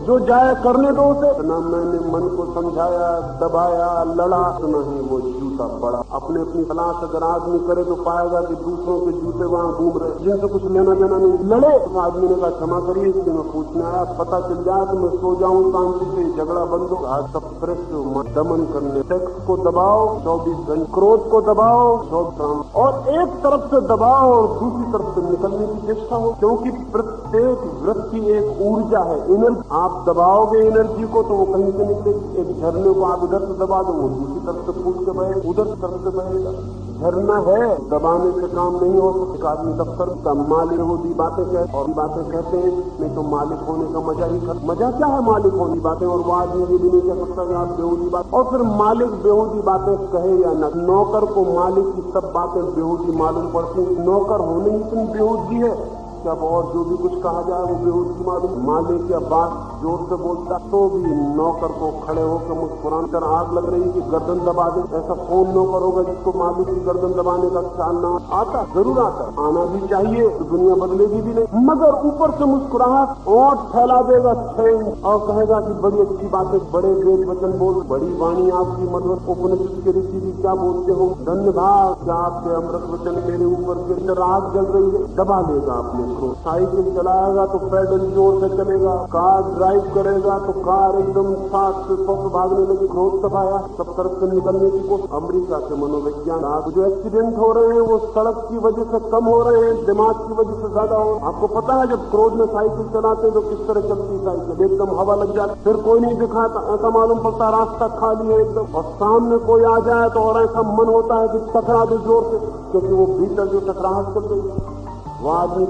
जो जाए करने दो उसे। ना मैंने मन को समझाया, दबाया, लड़ा, ना ही वो जूता पड़ा। अपने अपनी तलाश अगर आदमी करे तो पाएगा कि दूसरों के जूते वहां घूम रहे, जिनसे कुछ लेना देना नहीं। लड़े तो आदमी ने कहा क्षमा करिए इसलिए मैं पूछने आया, पता चल जाए तो मैं सो जाऊं शांति से, झगड़ा बंद हो। आज सब प्रेस दमन करने, सेक्स को दबाओ 24 घंटे, क्रोध को दबाओ 24, और एक तरफ से दबाओ और दूसरी तरफ से निकलने की चेष्टा हो, क्योंकि प्रत्येक वृत्ति एक ऊर्जा है, एनर्जी। आप दबाओगे एनर्जी को तो वो कहीं से निकलेगी। एक झरने को आप इधर से दबा दो, वो दूसरी तरफ से फूट के बहे, उधर से तरफ से बहेगा। झरना है, दबाने से काम नहीं हो सकता। आदमी दफ्तर का मालिक होती बातें कहते और बातें कहते हैं, नहीं तो मालिक होने का मजा ही खत्म। मजा क्या है मालिक होने की बातें, और वो आदमी ये भी नहीं कह सकता कि आप बेहूदी बात। और फिर मालिक बेहूदी बातें कहे या न, नौकर को मालिक की सब बातें बेहूदी मालूम पड़ती। नौकर होने ही इतनी बेहूदी है कि अब और जो भी कुछ कहा जाए वो बेहूदी मालूम। मालिक या बात जोर से बोलता तो भी नौकर को खड़े होकर मुस्कुरान कर आग लग रही कि गर्दन दबा दे। ऐसा कौन नौकर होगा जिसको मालिक की गर्दन दबाने का ख्याल ना आता? जरूर आता, आना भी चाहिए, तो दुनिया बदलेगी भी नहीं। मगर ऊपर से मुस्कुराहट ओंठ फैला देगा 6 इंच और कहेगा कि बड़ी अच्छी बातें, बड़े वेद वचन बोल, बड़ी वाणी आपकी मधुर, उपनिषद के ऋषि भी क्या बोलते हो, धन्यवाद क्या आपके अमृत वचन मेरे ऊपर गिर। आग जल रही है, दबा लेगा आपने। साइकिल चलाएगा तो पैडल जोर से चलेगा, कार ड्राइव करेगा तो कार एकदम 60 से 100 से भागने लगी। क्रोध दबाया, सब तरफ से निकलने की कोशिश। अमेरिका के मनोविज्ञान, आज जो एक्सीडेंट हो रहे हैं वो सड़क की वजह से कम हो रहे हैं, दिमाग की वजह से ज्यादा हो रहे हैं। आपको पता है जब क्रोध में साइकिल चलाते हैं तो किस तरह चलती साइकिल, एकदम हवा लग जाती, फिर कोई नहीं दिखाता, ऐसा मालूम पड़ता रास्ता खाली है एकदम, और सामने कोई आ जाए तो और ऐसा मन होता है कि टकरा दे जोर से, क्योंकि वो भीतर जो टकराहट चल रही है वो आदमी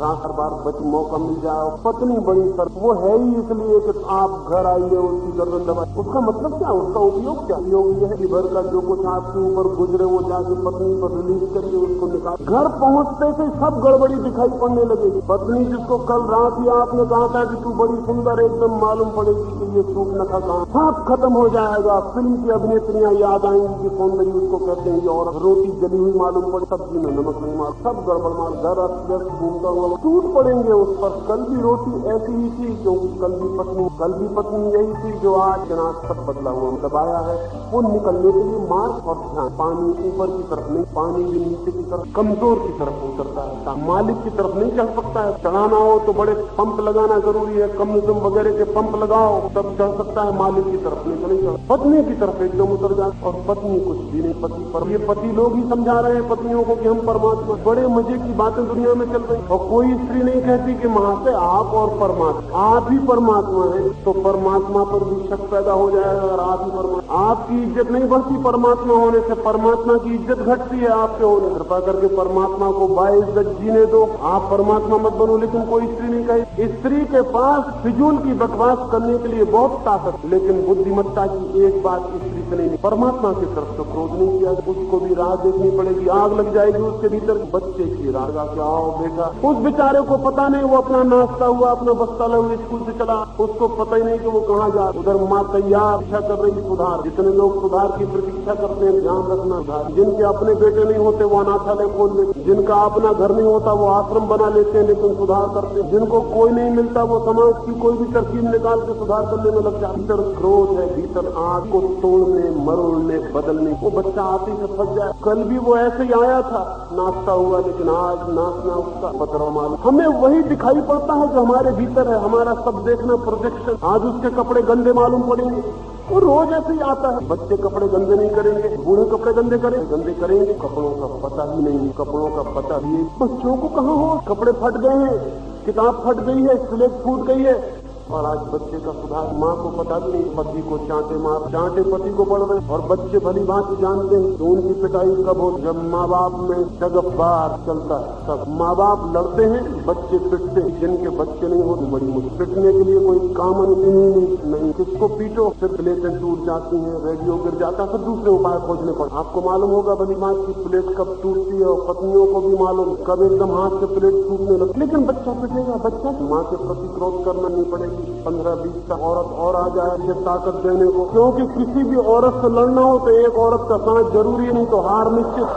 हर बार मौका मिल जाए। पत्नी बड़ी सर वो है ही इसलिए कि आप घर आइए उसकी गर्दन दबाए। उसका मतलब क्या, उसका उपयोग क्या? उपयोग ये है कि घर का जो कुछ आपके ऊपर गुजरे वो जाके पत्नी पर रिलीज करके उसको निकाल। घर पहुंचते से सब गड़बड़ी दिखाई पड़ने लगेगी। पत्नी जिसको कल रात ही आपने कहा था कि तू बड़ी सुंदर, एकदम मालूम पड़ेगी कि ये सूख न था कहा, सब खत्म हो जाएगा। फिल्म की अभिनेत्रियां याद आएंगी कि कौन गई उसको कहते हैं, और रोटी जली हुई मालूम पड़े, सब्जी में नमक नहीं मार, सब गड़बड़ मार, घर घूमता हुआ टूट पड़ेंगे उस पर। कल भी रोटी ऐसी ही थी, क्योंकि कल भी पत्नी यही थी जो आज जनाब सब बदला हुआ दबाया है। वो निकलने के लिए मार्ग और ध्यान, पानी ऊपर की तरफ नहीं, पानी भी नीचे की तरफ, कमजोर की तरफ उतरता है, मालिक की तरफ नहीं चढ़ सकता है। चढ़ाना हो तो बड़े पंप लगाना जरूरी है, कम्युनिज्म वगैरह के पंप लगाओ तब चढ़ सकता है, मालिक की तरफ नहीं तो नहीं चढ़। पत्नी की तरफ एकदम उतर जाए, और पत्नी कुछ भी नहीं, पति पर। ये पति लोग ही समझा रहे हैं पत्नियों को कि हम परमात्मा। बड़े मजे की बातें दुनिया में चल रही, और कोई स्त्री नहीं कहती कि महाशय आप और परमात्मा, आप ही परमात्मा है। तो परमात्मा पर भी शक पैदा हो जाएगा अगर आप ही परमात्मा। आपकी इज्जत नहीं बढ़ती परमात्मा होने से, परमात्मा की इज्जत घटती है आपके होने। कृपा करके परमात्मा को बाइज्जत जीने दो, आप परमात्मा मत बनो। लेकिन कोई स्त्री नहीं कहे। स्त्री के पास फिजूल की बकवास करने के लिए बहुत ताकत, लेकिन बुद्धिमत्ता की एक बात स्त्री से नहीं। परमात्मा की तरफ से क्रोध नहीं किया, उसको भी राह देखनी पड़ेगी, आग लग जाएगी उसके भीतर। बच्चे की राह क्या आओ बेटा, उस बेचारे को पता नहीं, वो अपना नाश्ता हुआ, अपना बस्ता ले हुए स्कूल से चला, उसको पता ही नहीं कि वो कहाँ जा। उधर माँ तैयार इच्छा कर रही सुधार। जितने लोग सुधार की प्रतीक्षा करते हैं ध्यान रखना, जिनके अपने बेटे नहीं होते वो अनाथालय खोल लेते, जिनका अपना घर नहीं होता वो आश्रम बना लेते हैं, लेकिन सुधार करते हैं। जिनको कोई नहीं मिलता वो समाज की कोई भी तरकीब निकाल के सुधार करने में लग जाए। भीतर क्रोध है, भीतर आग को तोड़ने, मरोड़ने, बदलने। वो बच्चा आते से फंस जाए। कल भी वो ऐसे ही आया था, नाश्ता हुआ, लेकिन आज नाचना उसका पतरा मालूम। हमें वही दिखाई पड़ता है जो हमारे भीतर है, हमारा सब देखना प्रोजेक्शन। आज उसके कपड़े गंदे मालूम पड़ेंगे, वो रोज ऐसे ही आता है। बच्चे कपड़े गंदे नहीं करेंगे, बूढ़े कपड़े गंदे करेंगे। कपड़ों का पता ही नहीं, कपड़ों का पता भी बच्चों को कहाँ हो। कपड़े फट गए हैं, किताब फट गई है, स्लेट फूट गई है, और आज बच्चे का सुधार माँ को पता भी नहीं। पति को चांटे पति को पड़ रहे, और बच्चे भली बात जानते हैं तो उनकी पिटाई कब हो, जब माँ बाप में जगबार चलता है। तब माँ बाप लड़ते हैं, बच्चे पिटते हैं। जिनके बच्चे नहीं होते बड़ी मुश्किल। पिटने के लिए कोई कॉमन नहीं, किसको पीटो फिर प्लेटें टूट जाती हैं, रेडियो गिर जाता है, फिर दूसरे उपाय खोजने पड़ते। आपको मालूम होगा भली बात की प्लेट कब टूटती है, और पत्नियों को भी मालूम कब एकदम हाथ से प्लेट टूटने लगती। लेकिन बच्चा पिटेगा, बच्चा माँ के प्रति क्रोध करना नहीं पड़ेगा। 15-20 का औरत और आ जाए ये ताकत देने को, क्योंकि किसी भी औरत से लड़ना हो तो एक औरत का साथ जरूरी, नहीं तो हार निश्चित।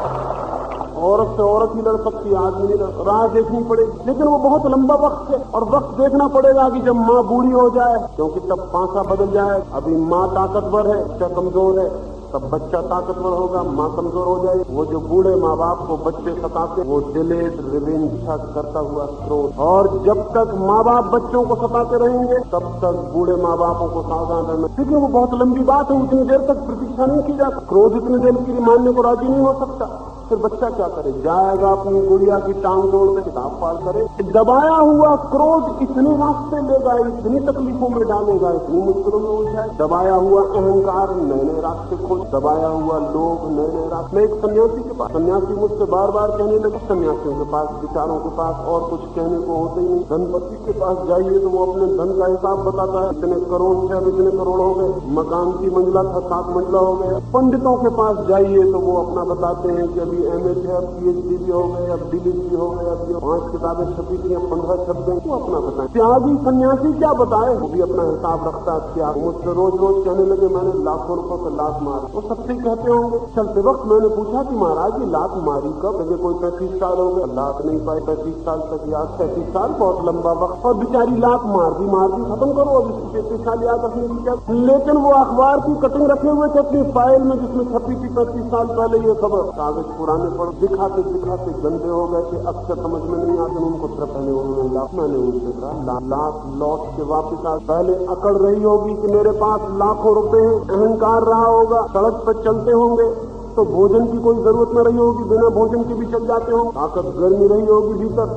औरत से औरत ही लड़ सकती है, आदमी नहीं लड़। राह देखनी पड़ेगी, लेकिन वो बहुत लंबा वक्त है और वक्त देखना पड़ेगा कि जब माँ बूढ़ी हो जाए, क्योंकि तब पासा बदल जाए। अभी माँ ताकतवर है, बच्चा कमजोर है, तब बच्चा ताकतवर होगा, माँ कमजोर हो जाए। वो जो बूढ़े माँ बाप को बच्चे सताते, वो डिलेड रिवेंज करता हुआ क्रोध। और जब तक माँ बाप बच्चों को सताते रहेंगे तब तक बूढ़े माँ बापों को सावधान रहना, क्योंकि वो बहुत लंबी बात है, उतनी देर तक प्रतीक्षा नहीं की जा सकती। क्रोध इतनी देर के लिए मानने को राजी नहीं हो सकता। फिर बच्चा क्या करे, जाएगा अपनी गुड़िया की टांग तोड़ने, किताब पार करे। दबाया हुआ क्रोध इतने रास्ते लेगा, इतनी तकलीफों में डालेगा, इतनी मुश्किलों में उलझाए। दबाया हुआ अहंकार नए नए रास्ते खोज, दबाया हुआ लोभ नए नए रास्ते। मैं एक सन्यासी के पास, सन्यासी मुझसे बार बार कहने लगे, सन्यासियों के पास, विचारों के पास और कुछ कहने को होते ही नहीं। धनपति के पास जाइए तो वो अपने धन का हिसाब बताता है, इतने करोड़ थे, अब इतने करोड़ हो गए, मकान की मंजिला था 7 मंजिला हो गए। पंडितों के पास जाइए तो वो अपना बताते हैं कि एमए थे, अब पीएचडी भी हो गए, अब डीलिट भी हो गए, अब 5 किताबें छपी थी, 15 छप गई। वो अपना बताए। त्यागी सन्यासी क्या बताए, वो भी अपना हिसाब रखता है। त्याग मुझसे रोज रोज कहने लगे, मैंने लाखों रुपए से लात मारी। वो सबसे कहते होंगे। चलते वक्त मैंने पूछा कि महाराज ये लात मारी कब? लगे कोई 35 साल हो गए, लात नहीं पाई 35 साल तक याद। 35 साल बहुत लंबा वक्त, और बेचारी लात मार दी, खत्म करो, अब इसकी 35 साल याद रखने की क्या। लेकिन वो अखबार की कटिंग रखे हुए थे अपनी फाइल में, जिसमें छपी थी 35 साल पहले ये खबर। कागज पुराने पड़ दिखाते दिखाते गंदे हो गए थे, अक्सर समझ में नहीं आते। उनको तरफ पहले उन्होंने लाख, मैंने उनसे कहा लाख लौट के वापिस आ। पहले अकड़ रही होगी कि मेरे पास लाखों रुपए हैं, अहंकार रहा होगा, सड़क पर चलते होंगे तो भोजन की कोई जरूरत न रही होगी, बिना भोजन के भी चल जाते होंगे। ताकत गर्मी रही होगी भीतर,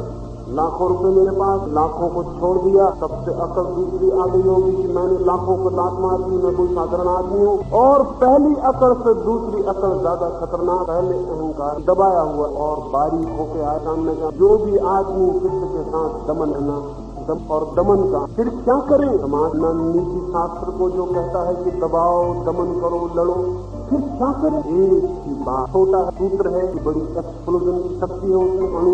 लाखों रुपए मेरे पास, लाखों को छोड़ दिया। सबसे अकड़ दूसरी आ गई होगी कि मैंने लाखों को लात मार दी, मैं कोई साधारण आदमी हूँ। और पहली अकड़ से दूसरी अकड़ ज्यादा खतरनाक। पहले अहंकार दबाया हुआ और बारीक होके आया सामने का। जो भी आदमी चित्त के साथ दमन रहना और दमन का, फिर क्या करें? समाज नीति शास्त्र को जो कहता है कि दबाओ, दमन करो, लड़ो, फिर क्या करें? एक ही बात, छोटा सूत्र है कि बड़ी एक्सप्लोजन की शक्ति है उसमें, अणु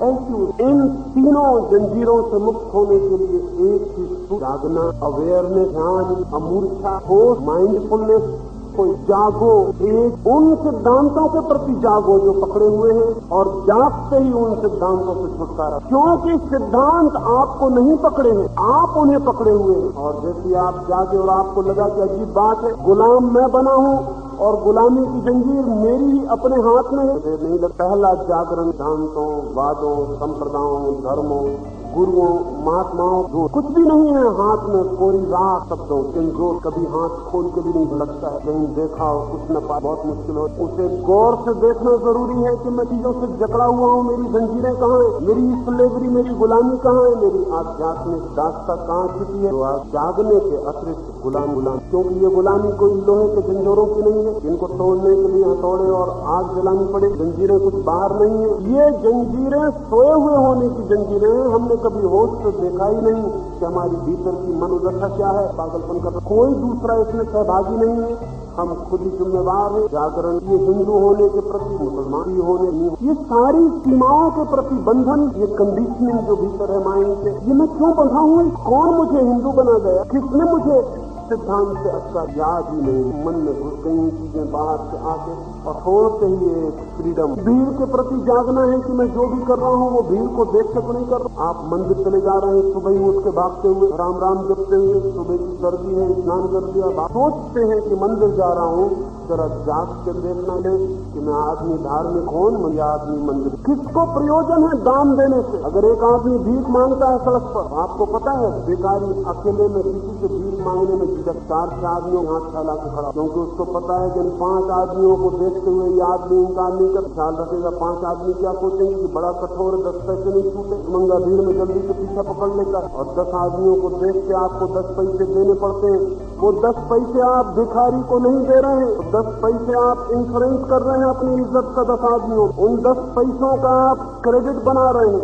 ऐसी। इन तीनों जंजीरों से मुक्त होने के लिए एक ही सूत्र, जागना, अवेयरनेस, ध्यान, अमूर्छा, होश, माइंडफुलनेस। कोई जागो, एक उन सिद्धांतों के प्रति जागो जो पकड़े हुए हैं, और जागते ही उन सिद्धांतों से छुटकारा। क्योंकि सिद्धांत आपको नहीं पकड़े हैं, आप उन्हें पकड़े हुए हैं। और जैसे आप जागे और आपको लगा कि अजीब बात है, गुलाम मैं बना हूँ और गुलामी की जंजीर मेरी ही अपने हाथ में है, नहीं लगता। पहला जागरण सिद्धांतों, वादों, संप्रदायों, धर्मों, गुरुओं, महात्माओं, कुछ भी नहीं है हाथ में, कोरी राह शब्दों, जोर कभी हाथ खोल के भी नहीं लगता है। कहीं देखा हो कुछ न पा, बहुत मुश्किल हो। उसे गौर से देखना जरूरी है कि मैं चीजों से जकड़ा हुआ हूँ, मेरी जंजीरें कहाँ है, मेरी स्लेवरी, मेरी गुलामी कहाँ है, मेरी आध्यात्मिक दास्ता कहाँ छिपी है। तो आज जागने के अतिरिक्त गुलाम, क्योंकि ये गुलामी कोई लोहे के झंझोरों की नहीं है, इनको तोड़ने के लिए हथौड़े और आग जलानी पड़े। जंजीरें कुछ बाहर नहीं है, ये जंजीरें सोए हुए होने की जंजीरें हैं। हमने कभी होश से देखा ही नहीं कि हमारी भीतर की मनोदशा क्या है। पागलपन का कोई दूसरा इसमें सहभागी नहीं है, हम खुद ही जिम्मेवार हैं। जागरण, ये हिंदू होने के प्रति, मुसलमान होने, ये सारी सीमाओं के प्रति बंधन, ये कंडीशनिंग जो भीतर है माइंड से, ये मैं क्यों बंधा हूँ? कौन मुझे हिंदू बना गया? किसने मुझे सिद्धांत से अच्छा याद ही नहीं। मन में घुस गई चीजें बाहर से आके, और छोड़ते ही एक फ्रीडम। भीड़ के प्रति जागना है कि मैं जो भी कर रहा हूँ वो भीड़ को देख के तो नहीं कर रहा। आप मंदिर चले जा रहे हैं, सुबह ही उठ के भागते हुए, राम राम जपते हुए, सुबह की सर्दी है, स्नान कर दिया, सोचते हैं कि मंदिर जा रहा हूँ, जरा जाग के देखना है कि मैं आदमी धार्मिक हूँ, मुझे आदमी मंदिर। किसको प्रयोजन है दान देने से? अगर एक आदमी भीख मांगता है सड़क पर, आपको पता है बेकारी अकेले में किसी से भीख मांगने में झिझक, 4 आदमियों हाथ फैला के खड़ा, क्योंकि उसको पता है कि इन 5 आदमियों को देखते हुए ये आदमी इनकार नहीं कर, ख्याल रखेगा। 5 आदमी क्या सोचेंगे कि बड़ा कठोर, 10 पैसे नहीं छूटे, मंगा भीड़ में जल्दी से पीछा पकड़ लेगा। और 10 आदमियों को देख के आपको 10 पैसे देने पड़ते हैं। वो 10 पैसे आप भिखारी को नहीं दे रहे हैं, 10 पैसे आप इंश्योरेंस कर रहे हैं अपनी इज्जत का 10 आदमियों। उन 10 पैसों का आप क्रेडिट बना रहे हैं,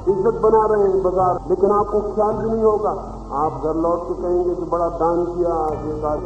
इज्जत बना रहे हैं बाजार। लेकिन आपको ख्याल भी नहीं होगा आप घर लौट के कहेंगे कि बड़ा दान किया,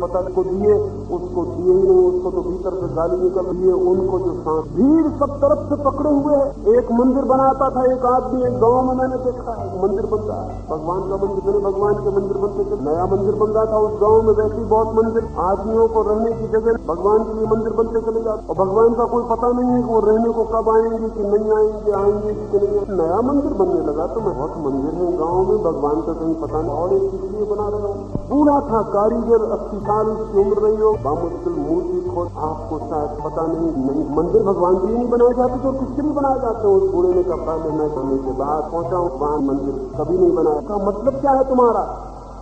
पता को दिए, उसको दिए ही नहीं, उसको तो भीतर से गाली निकल रही है। उनको जो सांस, भीड़ सब तरफ से पकड़े हुए है। एक मंदिर बनाता था एक आदमी, एक गांव में मैंने देखा है, मंदिर बनता है, भगवान का मंदिर, भगवान के मंदिर बनते थे, नया मंदिर बन रहा था उस गांव में। वैसे ही बहुत मंदिर, आदमियों को रहने की जगह, भगवान के लिए मंदिर बनते चले जाते, और भगवान का कोई पता नहीं है कि वो रहने को कब आएंगे कि नहीं आएंगे, आएंगे कि नहीं। नया मंदिर बनने लगा तो बहुत मंदिर है गाँव में, भगवान का कहीं पता नहीं, और एक इसलिए बना रहे हो। बूढ़ा था कारीगर, 80 साल उसकी उम्र रही हो, बामुश्किल मूर्ति खोद, आपको शायद पता नहीं मंदिर भगवान के लिए नहीं बनाए जाते तो किसके लिए बनाए जाते हैं। उस बूढ़े ने कहा पहले मैं जाने के बाद पहुंचा हूँ, वहां मंदिर कभी नहीं बनाया। का मतलब क्या है तुम्हारा?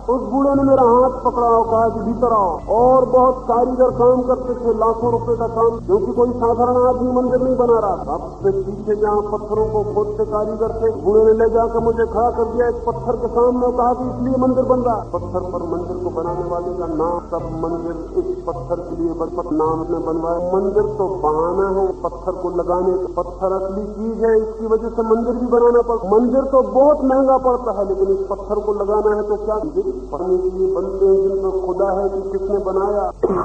उस बूढ़े ने मेरा हाथ पकड़ा और कहा कि भीतर आओ। और बहुत कारीगर काम करते थे, लाखों रुपए का काम, क्योंकि कोई साधारण आदमी मंदिर नहीं बना रहा था। अब से पीछे जहाँ पत्थरों को खोदते कारीगर थे, बूढ़े ने ले जाकर मुझे खड़ा कर दिया एक पत्थर के सामने और कहा कि इसलिए मंदिर बन रहा। पत्थर पर मंदिर को बनाने वाले का नाम, सब मंदिर इस पत्थर के लिए नाम ने बनवाया। मंदिर तो बहाना है पत्थर को लगाने, पत्थर असली चीज है, इसकी वजह से मंदिर भी बनाना पड़ता। मंदिर तो बहुत महंगा पड़ता है, लेकिन इस पत्थर को लगाना है तो क्या पढ़ने के लिए बनते हैं जिनको खुदा है कि किसने बनाया।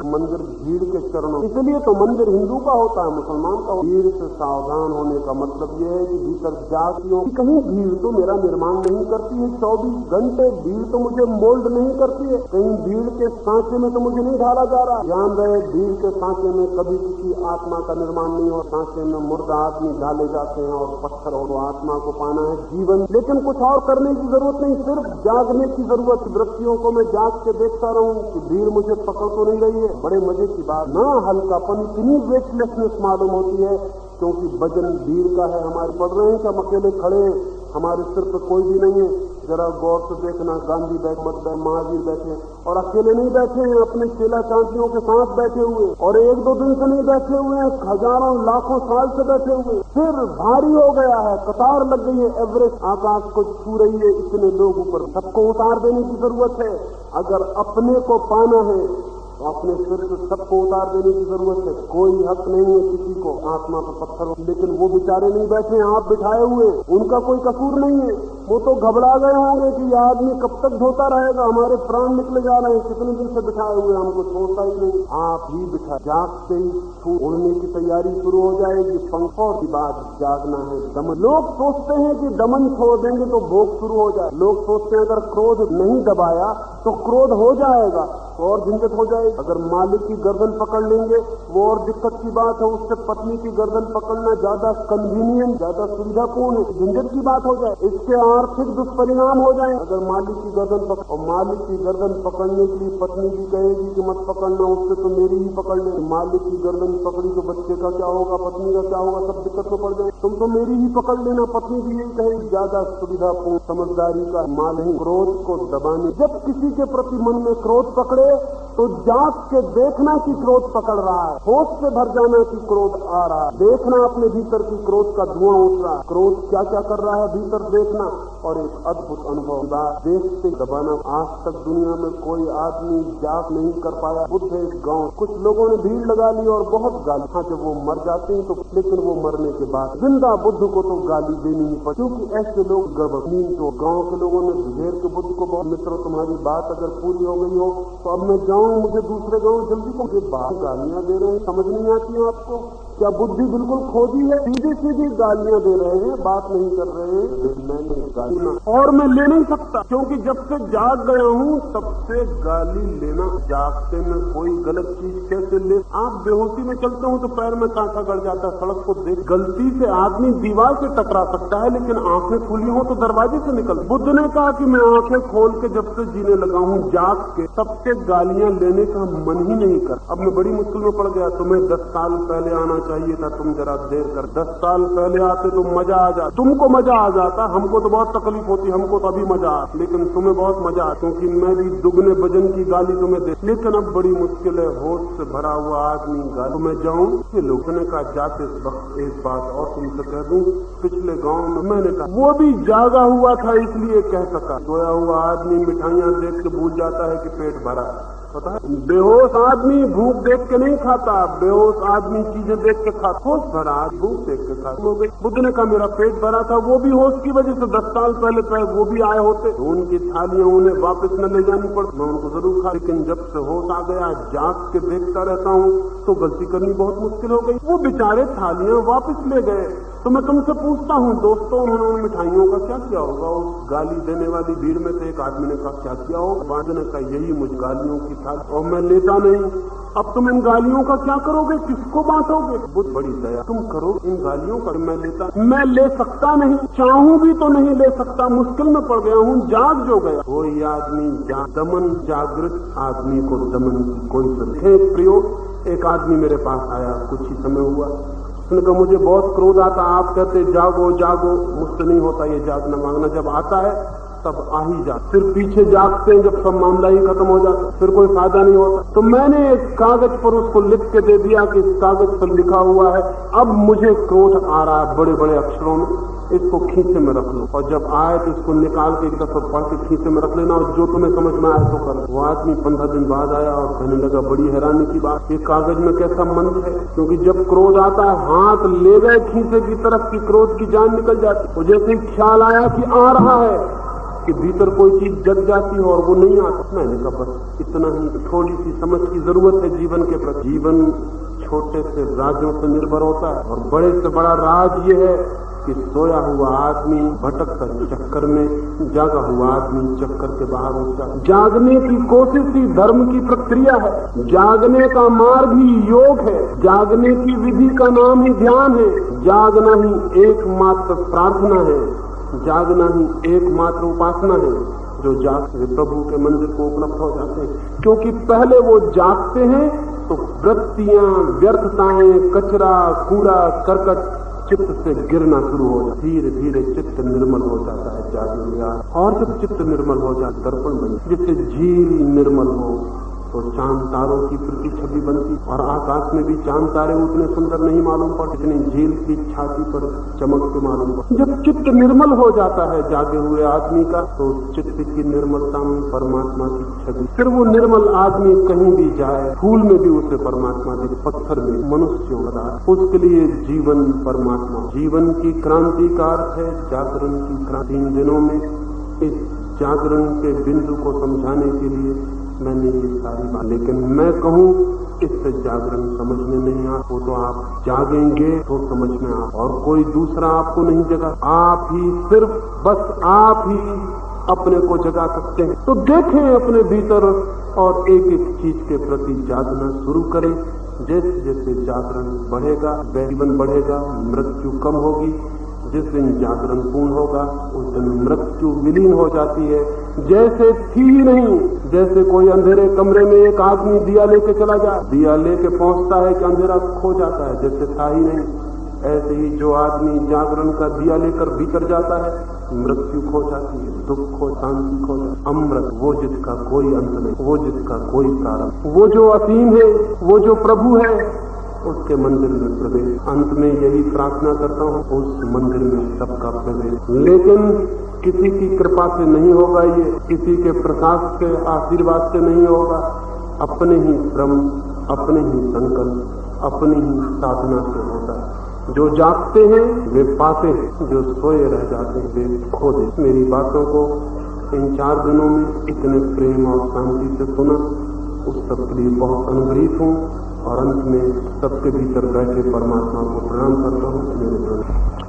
मंदिर भीड़ के चरणों, इसलिए तो मंदिर हिंदू का होता है, मुसलमान का। भीड़ से सावधान होने का मतलब यह है कि भीतर जातियों कहीं भीड़ तो मेरा निर्माण नहीं करती है 24 घंटे, भीड़ तो मुझे मोल्ड नहीं करती है, कहीं भीड़ के सांचे में तो मुझे नहीं ढाला जा रहा। ध्यान रहे, भीड़ के सांचे में कभी किसी आत्मा का निर्माण नहीं हो, सांचे में मुर्दा आदमी डाले जाते हैं और पत्थर, और आत्मा को पाना है जीवन। लेकिन कुछ और करने की जरूरत नहीं, सिर्फ जागने की जरूरत। वृत्तियों को मैं जाग के देखता रहूं कि भीड़ मुझे पकड़ तो नहीं रही है। बड़े मजे की बात ना, हल्कापन, इतनी वेटलेसनेस मालूम होती है क्योंकि वजन भीड़ का है। हमारे पढ़ रहे हैं कि हम अकेले खड़े हैं, हमारे सिर पे कोई भी नहीं है। जरा गौर से देखना, गांधी बैठ, महावीर बैठे और अकेले नहीं बैठे हैं, अपने चेला चांटियों के साथ बैठे हुए, और 1-2 दिन से नहीं बैठे हुए हैं, हजारों लाखों साल से बैठे हुए। सिर भारी हो गया है, कतार लग गई है, एवरेस्ट आकाश को छू रही है, इतने लोग ऊपर। सबको उतार देने की जरूरत है। अगर अपने को पाना है तो अपने सिर से सबको उतार देने की जरूरत है। कोई हक नहीं है किसी को आत्मा पर पत्थर, लेकिन वो बेचारे नहीं बैठे, आप बिठाए हुए, उनका कोई कसूर नहीं है। वो तो घबरा गए होंगे कि यह आदमी कब तक धोता रहेगा, हमारे प्राण निकले जा रहे हैं, कितने दिन से बिठाए हुए, हमको छोड़ता ही नहीं। आप ही बिठा, जागते ही उड़ने की तैयारी शुरू हो जाएगी। पंखों की बात, जागना है, दमन। लोग सोचते हैं कि दमन छोड़ देंगे तो भोग शुरू हो जाए। लोग सोचते हैं अगर क्रोध नहीं दबाया तो क्रोध हो जाएगा और झंझट हो जाएगी। अगर मालिक की गर्दन पकड़ लेंगे वो और दिक्कत की बात है, उससे पत्नी की गर्दन पकड़ना ज्यादा कन्वीनियंट, ज्यादा सुविधापूर्ण है, झंझट की बात हो जाए, इसके आर्थिक दुष्परिणाम हो जाए। अगर मालिक की गर्दन पकड़, और मालिक की गर्दन पकड़ने के लिए पत्नी भी कहेगी कि मत पकड़ना, उससे तो मेरी ही पकड़ ले। मालिक की गर्दन पकड़ी तो बच्चे का क्या होगा, पत्नी का क्या होगा, सब दिक्कत में पड़ जाए। तुम तो मेरी ही पकड़ लेना, पत्नी भी यही कहेगी। ज्यादा सुविधापूर्ण, समझदारी का माल नहीं। क्रोध को दबाने, जब किसी के प्रति मन में क्रोध पकड़े तो जाग के देखना कि क्रोध पकड़ रहा है, होश से भर जाना कि क्रोध आ रहा है, देखना अपने भीतर की क्रोध का धुआं उठ रहा है, क्रोध क्या क्या कर रहा है भीतर देखना, और एक अद्भुत अनुभव, देखते दबाना। आज तक दुनिया में कोई आदमी जाग नहीं कर पाया। बुद्ध एक गांव, कुछ लोगों ने भीड़ लगा ली और बहुत गाली। हाँ, जब वो मर जाते हैं तो, लेकिन वो मरने के बाद जिंदा बुद्ध को तो गाली देनी ही पड़ी, क्योंकि ऐसे लोग गड़बड़ी। तो गांव के लोगों ने घेर के बुद्ध को, बहुत मित्र तुम्हारी बात अगर पूरी हो गई हो तो अब मैं जाऊं, मुझे दूसरे गांव जल्दी को। मुझे बाहर गालियां दे रहे हैं, समझ नहीं आती है आपको? क्या बुद्धि बिल्कुल खोजी है? सीधी सीधी गालियां दे रहे हैं, बात नहीं कर रहे हैं। मैंने गाली और मैं ले नहीं सकता, क्योंकि जब से जाग गया हूं तब से गाली लेना, जागते में कोई गलत चीज कैसे ले। आप बेहोशी में चलते हो तो पैर में कांटा गड़ जाता है, सड़क को देख। गलती से आदमी दीवार से टकरा सकता है, लेकिन आंखें खुली हो तो दरवाजे से निकल। बुद्ध ने कहा कि मैं आंखें खोल के जब से जीने लगा हूं, जाग के, तब से गालियां लेने का मन ही नहीं कर। अब मैं बड़ी मुश्किल में पड़ गया। तुम्हें 10 साल पहले आना चाहिए था, तुम जरा देर कर। 10 साल पहले आते तो मजा आ जाता, तुमको मजा आ जाता, हमको तो बहुत तकलीफ होती, हमको तो अभी मजा आता, लेकिन तुम्हें बहुत मजा आता, क्योंकि मैं भी दुगने वजन की गाली तुम्हें दे। लेकिन अब बड़ी मुश्किल है, होश से भरा हुआ आदमी गाली। तो मैं जाऊं? ये लोगों ने कहा जाते इस वक्त एक बात और तुमसे कह दूं, पिछले गांव में मैंने कहा, वो भी जागा हुआ था इसलिए कह सका। सोया हुआ आदमी मिठाइयां देख के भूल जाता है कि पेट भरा। पता है, बेहोश आदमी भूख देख के नहीं खाता, बेहोश आदमी चीजें देख के खाता। होश भरा भूख देख के खाता। हो गई। बुद्ध ने कहा मेरा पेट भरा था, वो भी होश की वजह से 10 साल पहले वो भी आए होते तो उनकी थालियां उन्हें वापस न ले जानी पड़ती, मैं उनको जरूर खा। लेकिन जब से होश आ गया, जाग के देखता रहता हूँ तो गलती करनी बहुत मुश्किल हो गई। वो बेचारे थालियां वापस ले गए। तो मैं तुमसे पूछता हूँ दोस्तों, उन्होंने उन मिठाइयों का क्या किया होगा? उस गाली देने वाली भीड़ में से एक आदमी ने कहा क्या किया होगा? बाद ने कहा यही मुझ गालियों की था और मैं लेता नहीं। अब तुम इन गालियों का क्या करोगे? किसको बांटोगे? बहुत बड़ी दया, तुम करो इन गालियों का। मैं ले सकता नहीं, चाहूं भी तो नहीं ले सकता, मुश्किल में पड़ गया हूँ, जाग जो गया। कोई आदमी दमन, जागृत आदमी को दमन की कोई जरूरत। प्रयोग, एक आदमी मेरे पास आया, कुछ ही समय हुआ, उसने कहा मुझे बहुत क्रोध आता, आप कहते जागो जागो, मुझसे नहीं होता ये जागना मांगना। जब आता है तब आ ही जा, फिर पीछे जागते हैं जब सब मामला ही खत्म हो जाता, फिर कोई फायदा नहीं होता। तो मैंने एक कागज पर उसको लिख के दे दिया कि इस कागज पर लिखा हुआ है, अब मुझे क्रोध आ रहा है बड़े बड़े अक्षरों में, इसको खींचे में रख लो, और जब आए तो इसको निकाल के एक दफा पढ़ के खींचे में रख लेना, और जो तुम्हें समझ में आए तो कर। वो आदमी 15 दिन बाद आया और कहने लगा बड़ी हैरानी की बात, ये कागज में कैसा मंत्र है? क्योंकि जब क्रोध आता है हाथ ले गए खींचे की तरफ की क्रोध की जान निकल जाती। और जैसे ख्याल आया कि आ रहा है कि भीतर कोई चीज जग जाती है और वो नहीं आता। मैंने कहा बस इतना ही, थोड़ी सी समझ की जरूरत है जीवन के प्रति। जीवन छोटे से राजों से निर्भर होता है और बड़े से बड़ा राज ये है कि सोया हुआ आदमी भटकता चक्कर में, जागा हुआ आदमी चक्कर के बाहर होता। जागने की कोशिश ही धर्म की प्रक्रिया है, जागने का मार्ग ही योग है, जागने की विधि का नाम ही ध्यान है, जागना ही एकमात्र प्रार्थना है, जागना ही एकमात्र उपासना है। जो जागते प्रभु के मंदिर को उपलब्ध हो जाते हैं, क्योंकि पहले वो जागते हैं तो वृत्तियां, व्यर्थताएं, कचरा, कूड़ा, करकट चित्त से गिरना शुरू हो जाता, धीरे धीरे चित्त निर्मल हो जाता है जागृत। और जब चित्त निर्मल हो जाता, दर्पण बन, जिससे झील निर्मल हो तो चांद तारों की प्रति छवि बनती, और आकाश में भी चांद तारे उतने सुंदर नहीं मालूम पड़ते जितनी झील की छाती पर चमक के मालूम पड़ते। जब चित्त निर्मल हो जाता है जागे हुए आदमी का, तो चित्त की निर्मलता में परमात्मा की छवि। फिर वो निर्मल आदमी कहीं भी जाए, फूल में भी उसे परमात्मा दिखे, पत्थर में, मनुष्य बता, उसके लिए जीवन परमात्मा। जीवन की क्रांति का अर्थ है जागरण की क्रांति। इन दिनों में इस जागरण के बिंदु को समझाने के लिए मैंने ये सारी बात, लेकिन मैं कहूँ इससे जागरण समझ में नहीं आ, वो तो आप जागेंगे तो समझ में आ, और कोई दूसरा आपको नहीं जगा, आप ही, सिर्फ बस आप ही अपने को जगा सकते हैं। तो देखें अपने भीतर और एक एक चीज के प्रति जागना शुरू करें। जैसे जैसे जागरण बढ़ेगा, जीवन बढ़ेगा, मृत्यु कम होगी। जिस दिन जागरण पूर्ण होगा उस दिन मृत्यु विलीन हो जाती है, जैसे थी ही नहीं। जैसे कोई अंधेरे कमरे में एक आदमी दिया लेके चला जाए, दिया लेके पहुंचता है कि अंधेरा खो जाता है, जैसे था ही नहीं। ऐसे ही जो आदमी जागरण का दिया लेकर भीतर जाता है, मृत्यु खो जाती है, दुख खो, शांति खो जाती है। अमृत, वो जिसका कोई अंत नहीं, वो जिसका कोई प्रारंभ, वो जो असीम है, वो जो प्रभु है, उसके मंदिर में प्रवेश। अंत में यही प्रार्थना करता हूँ, उस मंदिर में सबका प्रवेश। लेकिन किसी की कृपा से नहीं होगा, ये किसी के प्रसाद से, आशीर्वाद से नहीं होगा, अपने ही श्रम, अपने ही संकल्प, अपनी ही साधना से होता है। जो जागते हैं वे पाते हैं, जो सोए रह जाते हैं वे खो देते। मेरी बातों को इन 4 दिनों में इतने प्रेम और शांति से सुना, उस सब के लिए बहुत अनुग्रहित हूँ। और अंत में सबके भीतर बैठे परमात्मा को प्रणाम करता हूँ। मेरे प्रणाम।